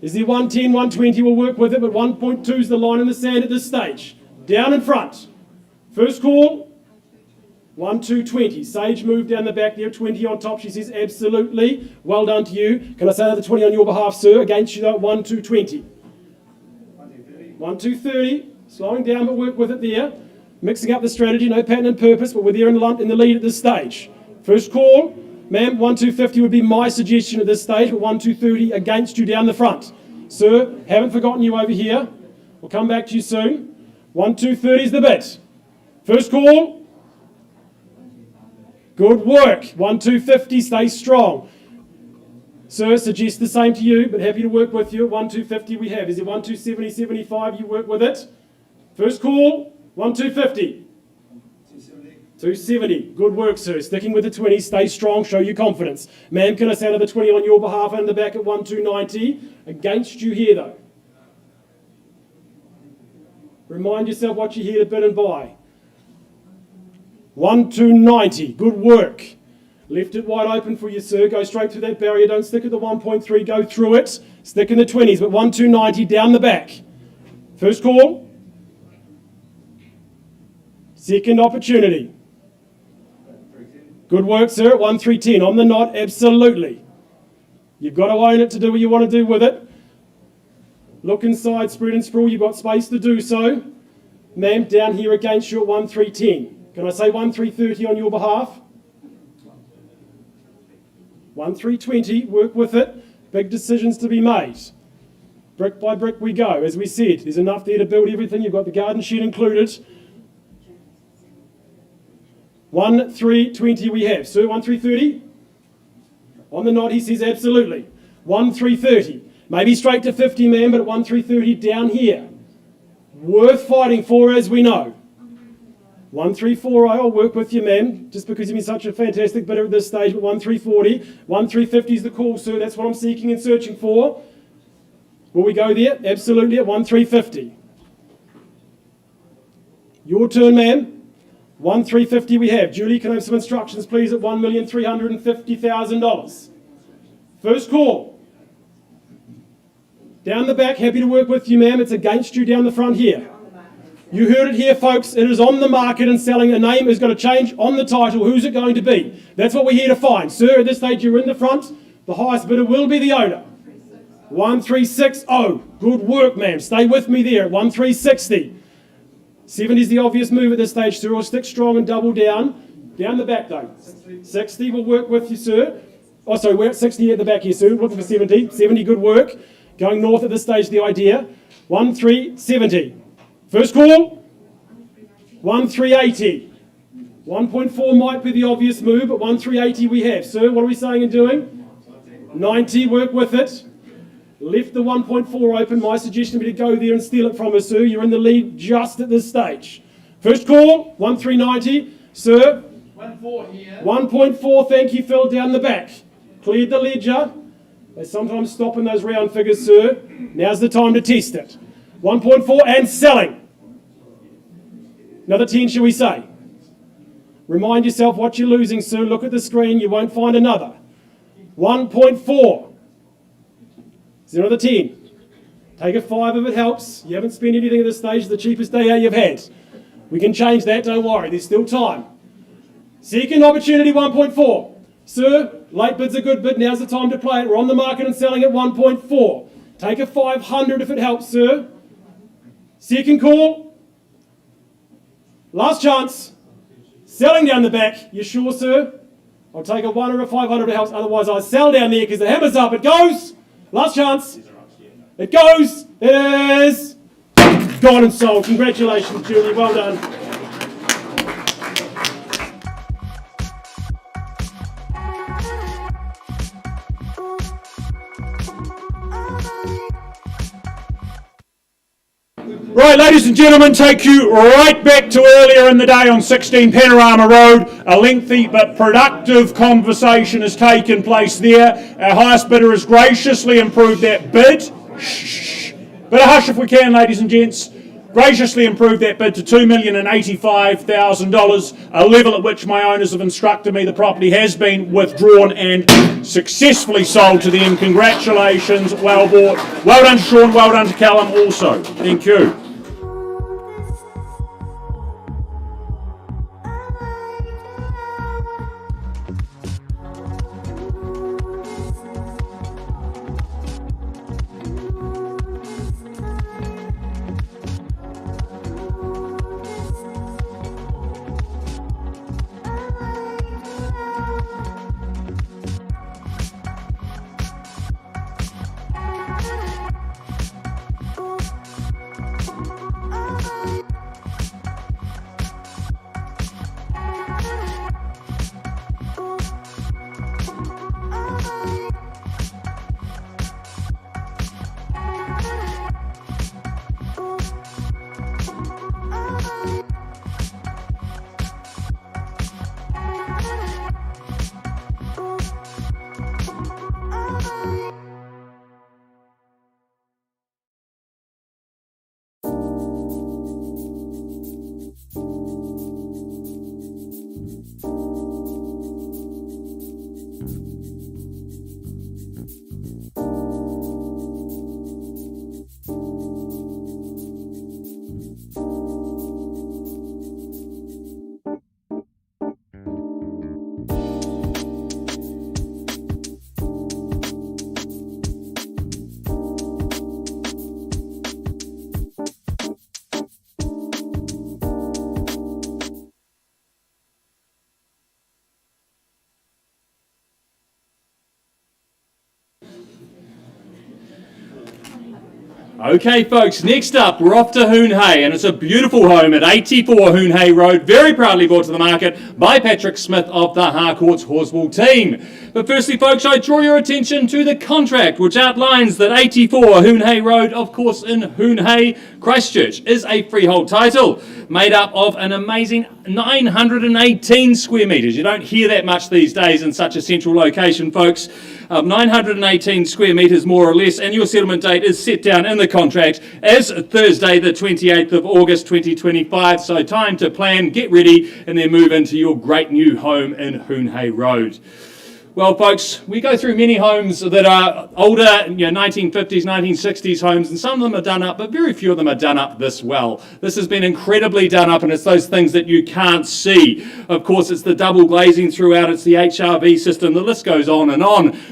Is there 110, 120, we'll work with it, but 1.2 is the line in the sand at this stage. Down in front. First call, 1, 2, 20. Sage move down the back there, 20 on top. She says, absolutely. Well done to you. Can I say another 20 on your behalf, sir? Against you, though, 1, 2, 20. 1, 2, 30. Slowing down, but work with it there. Mixing up the strategy, no pattern and purpose, but we're there in the lead at this stage. First call, ma'am, 1, 2, 50 would be my suggestion at this stage, but 1, 2, 30 against you down the front. Sir, haven't forgotten you over here. We'll come back to you soon. 1, 2, 30 is the bit. First call. Good work. 1, 2, 50, stay strong. Sir, suggest the same to you, but happy to work with you. 1, 2, 50 we have. Is it 1, 2, 70, 75? You work with it. First call, 1, 2, 50. 270. Good work, sir. Sticking with the 20. Stay strong. Show your confidence. Ma'am, can I say another 20 on your behalf and in the back at 1, 2, 90? Against you here, though. Remind yourself what you're here to bid and buy. 1, 2, 90. Good work. Left it wide open for you, sir. Go straight through that barrier. Don't stick at the 1.3. Go through it. Stick in the 20s, but 1, 2, 90 down the back. First call. Second opportunity. Good work, sir, at 1, 3, 10. On the knot, absolutely. You've got to own it to do what you want to do with it. Look inside, spread and sprawl. You've got space to do so. Ma'am, down here against you at 1, 3, 10. Can I say 1, 3, 30 on your behalf? 1, 3, 20. Work with it. Big decisions to be made. Brick by brick we go. As we said, there's enough there to build everything. You've got the garden shed included. 1, 3, 20 we have. Sir, 1, 3, 30? On the knot, he says absolutely. 1, 3, 30. Maybe straight to 50, ma'am, but at 1, 3, 30 down here. Worth fighting for, as we know. 1, 3, 4, I'll work with you, ma'am, just because you've been such a fantastic bidder at this stage, but 1, 3, 40. 1, 3, 50 is the call, sir. That's what I'm seeking and searching for. Will we go there? Absolutely, at 1, 3, 50. Your turn, ma'am. 1, 3, 50 we have. Julie, can I have some instructions, please, at $1,350,000. First call. Down the back, happy to work with you, ma'am. It's against you down the front here. You heard it here, folks. It is on the market and selling. A name is going to change on the title. Who's it going to be? That's what we're here to find. Sir, at this stage, you're in the front. The highest bidder will be the owner. 1360. Good work, ma'am. Stay with me there at 1360. 70 is the obvious move at this stage, sir. Or stick strong and double down. Down the back, though. 60 will work with you, sir. Oh, sorry, we're at 60 at the back here, sir. Looking for 70. 70, good work. Going north at this stage, the idea. 1370. First call. 1380. 1.4 might be the obvious move, but 1380 we have. Sir, what are we saying and doing? 90, work with it. Left the 1.4 open. My suggestion would be to go there and steal it from her, sir. You're in the lead just at this stage. First call, 1390. Sir, 1.4 here. 1.4, thank you, Phil, down the back. Cleared the ledger. They sometimes stop in those round figures, sir. Now's the time to test it. 1.4 and selling. Another 10, shall we say? Remind yourself what you're losing, sir. Look at the screen. You won't find another. 1.4. Is there another 10? Take a 5 if it helps. You haven't spent anything at this stage. The cheapest day out you've had. We can change that. Don't worry. There's still time. Second opportunity, 1.4. Sir, late bid's a good bid. Now's the time to play it. We're on the market and selling at 1.4. Take a 500 if it helps, sir. Second call. Last chance. Selling down the back. You sure, sir? I'll take a 1 or a 500 if it helps. Otherwise, I'll sell down there because the hammer's up. It goes. Last chance. It goes. It is gone and sold. Congratulations, Julie. Well done. Right, ladies and gentlemen, take you right back to earlier in the day on 16 Panorama Road. A lengthy but productive conversation has taken place there. Our highest bidder has graciously improved that bid. Shh. Bit of hush if we can, ladies and gents. Graciously improved that bid to $2,085,000, a level at which my owners have instructed me the property has been withdrawn and successfully sold to them. Congratulations, well bought. Well done, Sean, well done to Callum also. Thank you. Okay, folks, next up, we're off to Hune Hay, and it's a beautiful home at 84 Hune Hay Road, very proudly brought to the market by Patrick Smith of the Harcourts Horseball team. But firstly, folks, I draw your attention to the contract, which outlines that 84 Hune Hay Road, of course in Hune Hay, Christchurch, is a freehold title made up of an amazing 918 square metres. You don't hear that much these days in such a central location, folks. 918 square metres more or less, and your settlement date is set down in the contract as Thursday the 28th of August 2025, so time to plan, get ready, and then move into your great new home in Hune Hay Road. Well, folks, we go through many homes that are older, 1950s, 1960s homes, and some of them are done up, but very few of them are done up this well. This has been incredibly done up, and it's those things that you can't see. Of course, it's the double glazing throughout, it's the HRV system, the list goes on,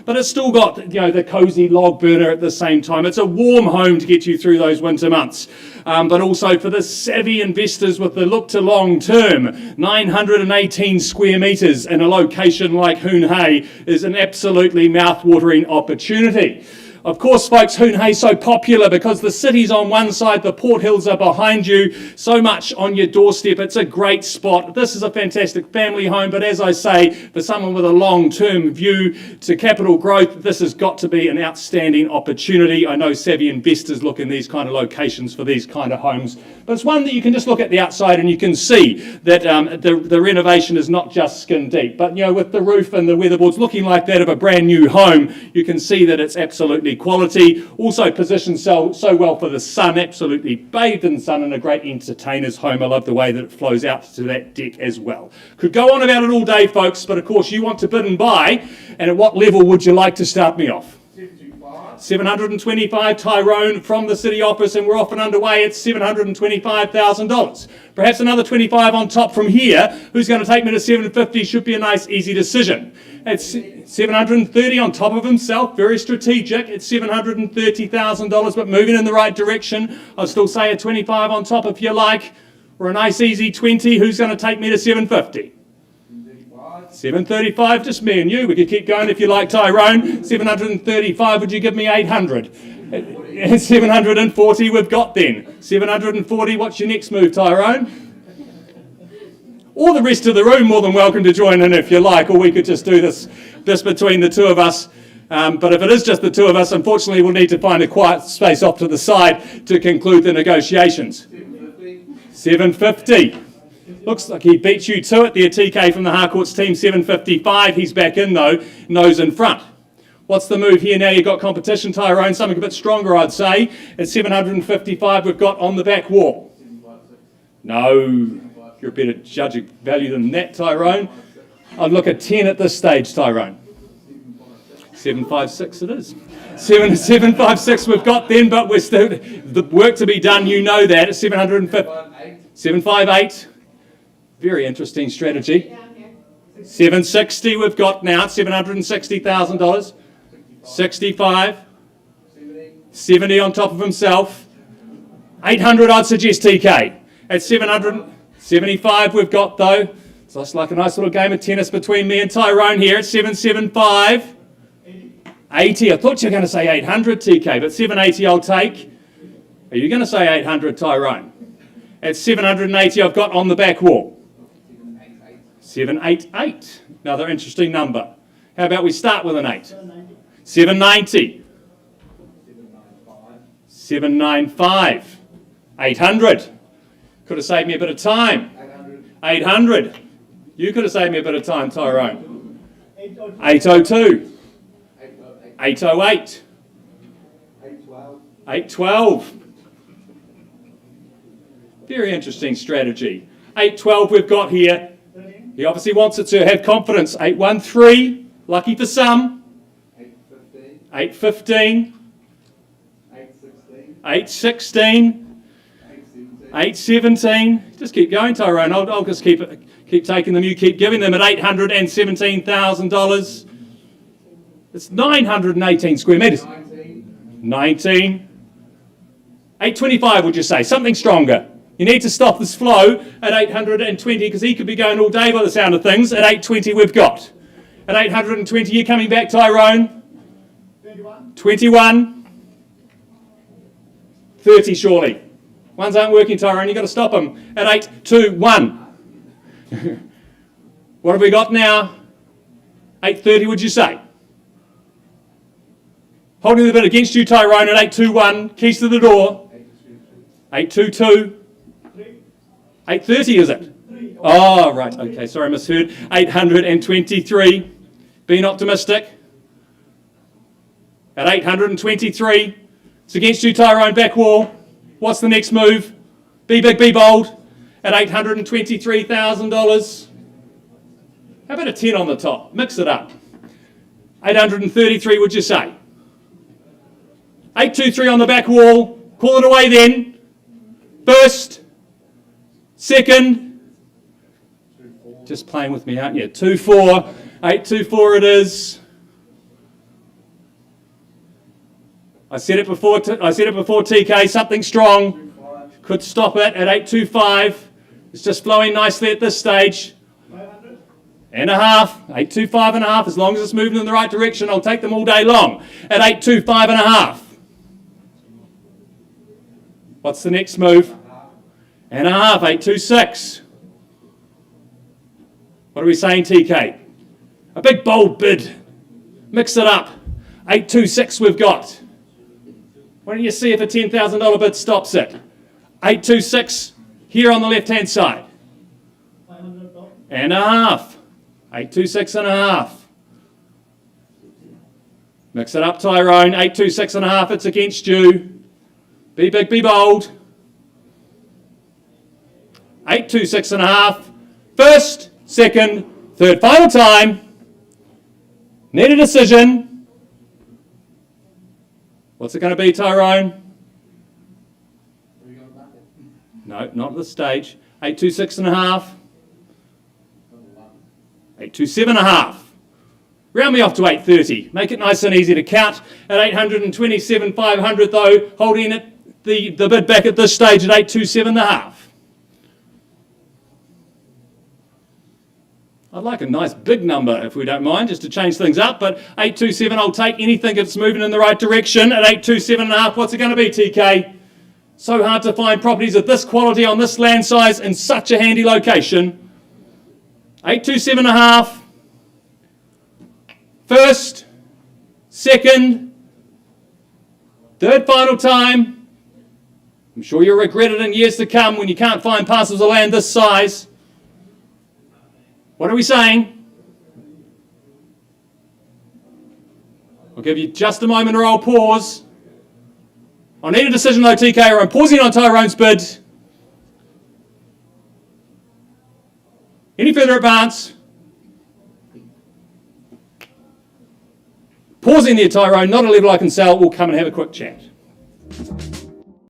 but it's still got, the cosy log burner at the same time. It's a warm home to get you through those winter months. But also for the savvy investors with the look to long term, 918 square metres in a location like Hune Hay is an absolutely mouth-watering opportunity. Of course, folks, Hune Hay's so popular because the city's on one side, the Port Hills are behind you, so much on your doorstep. It's a great spot. This is a fantastic family home, but as I say, for someone with a long-term view to capital growth, this has got to be an outstanding opportunity. I know savvy investors look in these kind of locations for these kind of homes, but it's one that you can just look at the outside and you can see that the renovation is not just skin deep. But, with the roof and the weatherboards looking like that of a brand new home, you can see that it's absolutely quality. Also positioned so well for the sun, absolutely bathed in the sun, and a great entertainer's home. I love the way that it flows out to that deck as well. Could go on about it all day, folks, but of course you want to bid and buy, and at what level would you like to start me off? 725 Tyrone from the city office, and we're off and underway at $725,000. Perhaps another 25 on top from here. Who's going to take me to 750? Should be a nice easy decision. It's 730 on top of himself, very strategic. It's $730,000, but moving in the right direction. I'll still say a 25 on top if you like, or a nice easy 20. Who's going to take me to 750? 735, just me and you. We could keep going if you like, Tyrone. 735, would you give me 800? 740 we've got then. 740, what's your next move, Tyrone? Or the rest of the room, more than welcome to join in if you like, or we could just do this between the two of us. But if it is just the two of us, unfortunately we'll need to find a quiet space off to the side to conclude the negotiations. 750. Looks like he beat you to it there, TK from the Harcourts team. 755. He's back in though, nose in front. What's the move here now? You've got competition, Tyrone, something a bit stronger, I'd say. At 755 we've got on the back wall. No, you're a better judge of value than that, Tyrone. I'd look at 10 at this stage, Tyrone. 756 it is. 756 we've got then, but we're still the work to be done, you know that. At 750. 758. Very interesting strategy. 760 we've got now, $760,000. 65. 70 on top of himself. 800 I'd suggest, TK. At 775 we've got though. So it's like a nice little game of tennis between me and Tyrone here at 775. 80. I thought you were going to say 800, TK, but 780 I'll take. Are you going to say 800, Tyrone? At 780 I've got on the back wall. 788. Another interesting number. How about we start with an 8? 790. 795. 800. Could have saved me a bit of time. 800. You could have saved me a bit of time, Tyrone. 802. 808. 812. Very interesting strategy. 812 we've got here. He obviously wants it to have confidence. 813, lucky for some. 815. 816. 817. Just keep going, Tyrone. I'll just keep taking them. You keep giving them at $817,000. It's 918 square metres. 19. 825, would you say? Something stronger. You need to stop this flow at 820 because he could be going all day by the sound of things. At 820 we've got. At 820, you coming back, Tyrone? 21. 8:30 surely. Ones aren't working, Tyrone, you've got to stop them. At 8:21. What have we got now? 8:30, would you say? Holding the bid against you, Tyrone, at 8:21. Keys to the door. 8:22. 8:30, is it? Oh, right. Okay, sorry, misheard. 823. Being optimistic. At 823. It's against you, Tyrone, back wall. What's the next move? Be big, be bold. At $823,000. How about a 10 on the top? Mix it up. 833, would you say? 823 on the back wall. Call it away then. First. Second. Just playing with me, aren't you? 2-4. 824 it is. I said it before, TK, something strong. Could stop it at 825. It's just flowing nicely at this stage. 500. And a half. 825 and a half. As long as it's moving in the right direction, I'll take them all day long. At 825 and a half. What's the next move? And a half. 826. What are we saying, TK? A big bold bid. Mix it up. 826 we've got. Why don't you see if a $10,000 bid stops it? 826 here on the left-hand side. 500. And a half. 826 and a half. Mix it up, Tyrone. 826 and a half. It's against you. Be big, be bold. 826 and a half. First, second, third, final time. Need a decision. What's it going to be, Tyrone? No, not at this stage. 826 and a half. 827 and a half. Round me off to 830. Make it nice and easy to count. At 827,500 though, holding it the bid back at this stage at 827 and a half. I'd like a nice big number, if we don't mind, just to change things up, but 827 I'll take anything if it's moving in the right direction. At 827 and a half, what's it going to be, TK? So hard to find properties of this quality on this land size in such a handy location. 827 and a half. First, second, third final time. I'm sure you'll regret it in years to come when you can't find parcels of land this size. What are we saying? I'll give you just a moment or I'll pause. I need a decision though, TK, or I'm pausing on Tyrone's bid. Any further advance? Pausing there, Tyrone, not a level I can sell. We'll come and have a quick chat.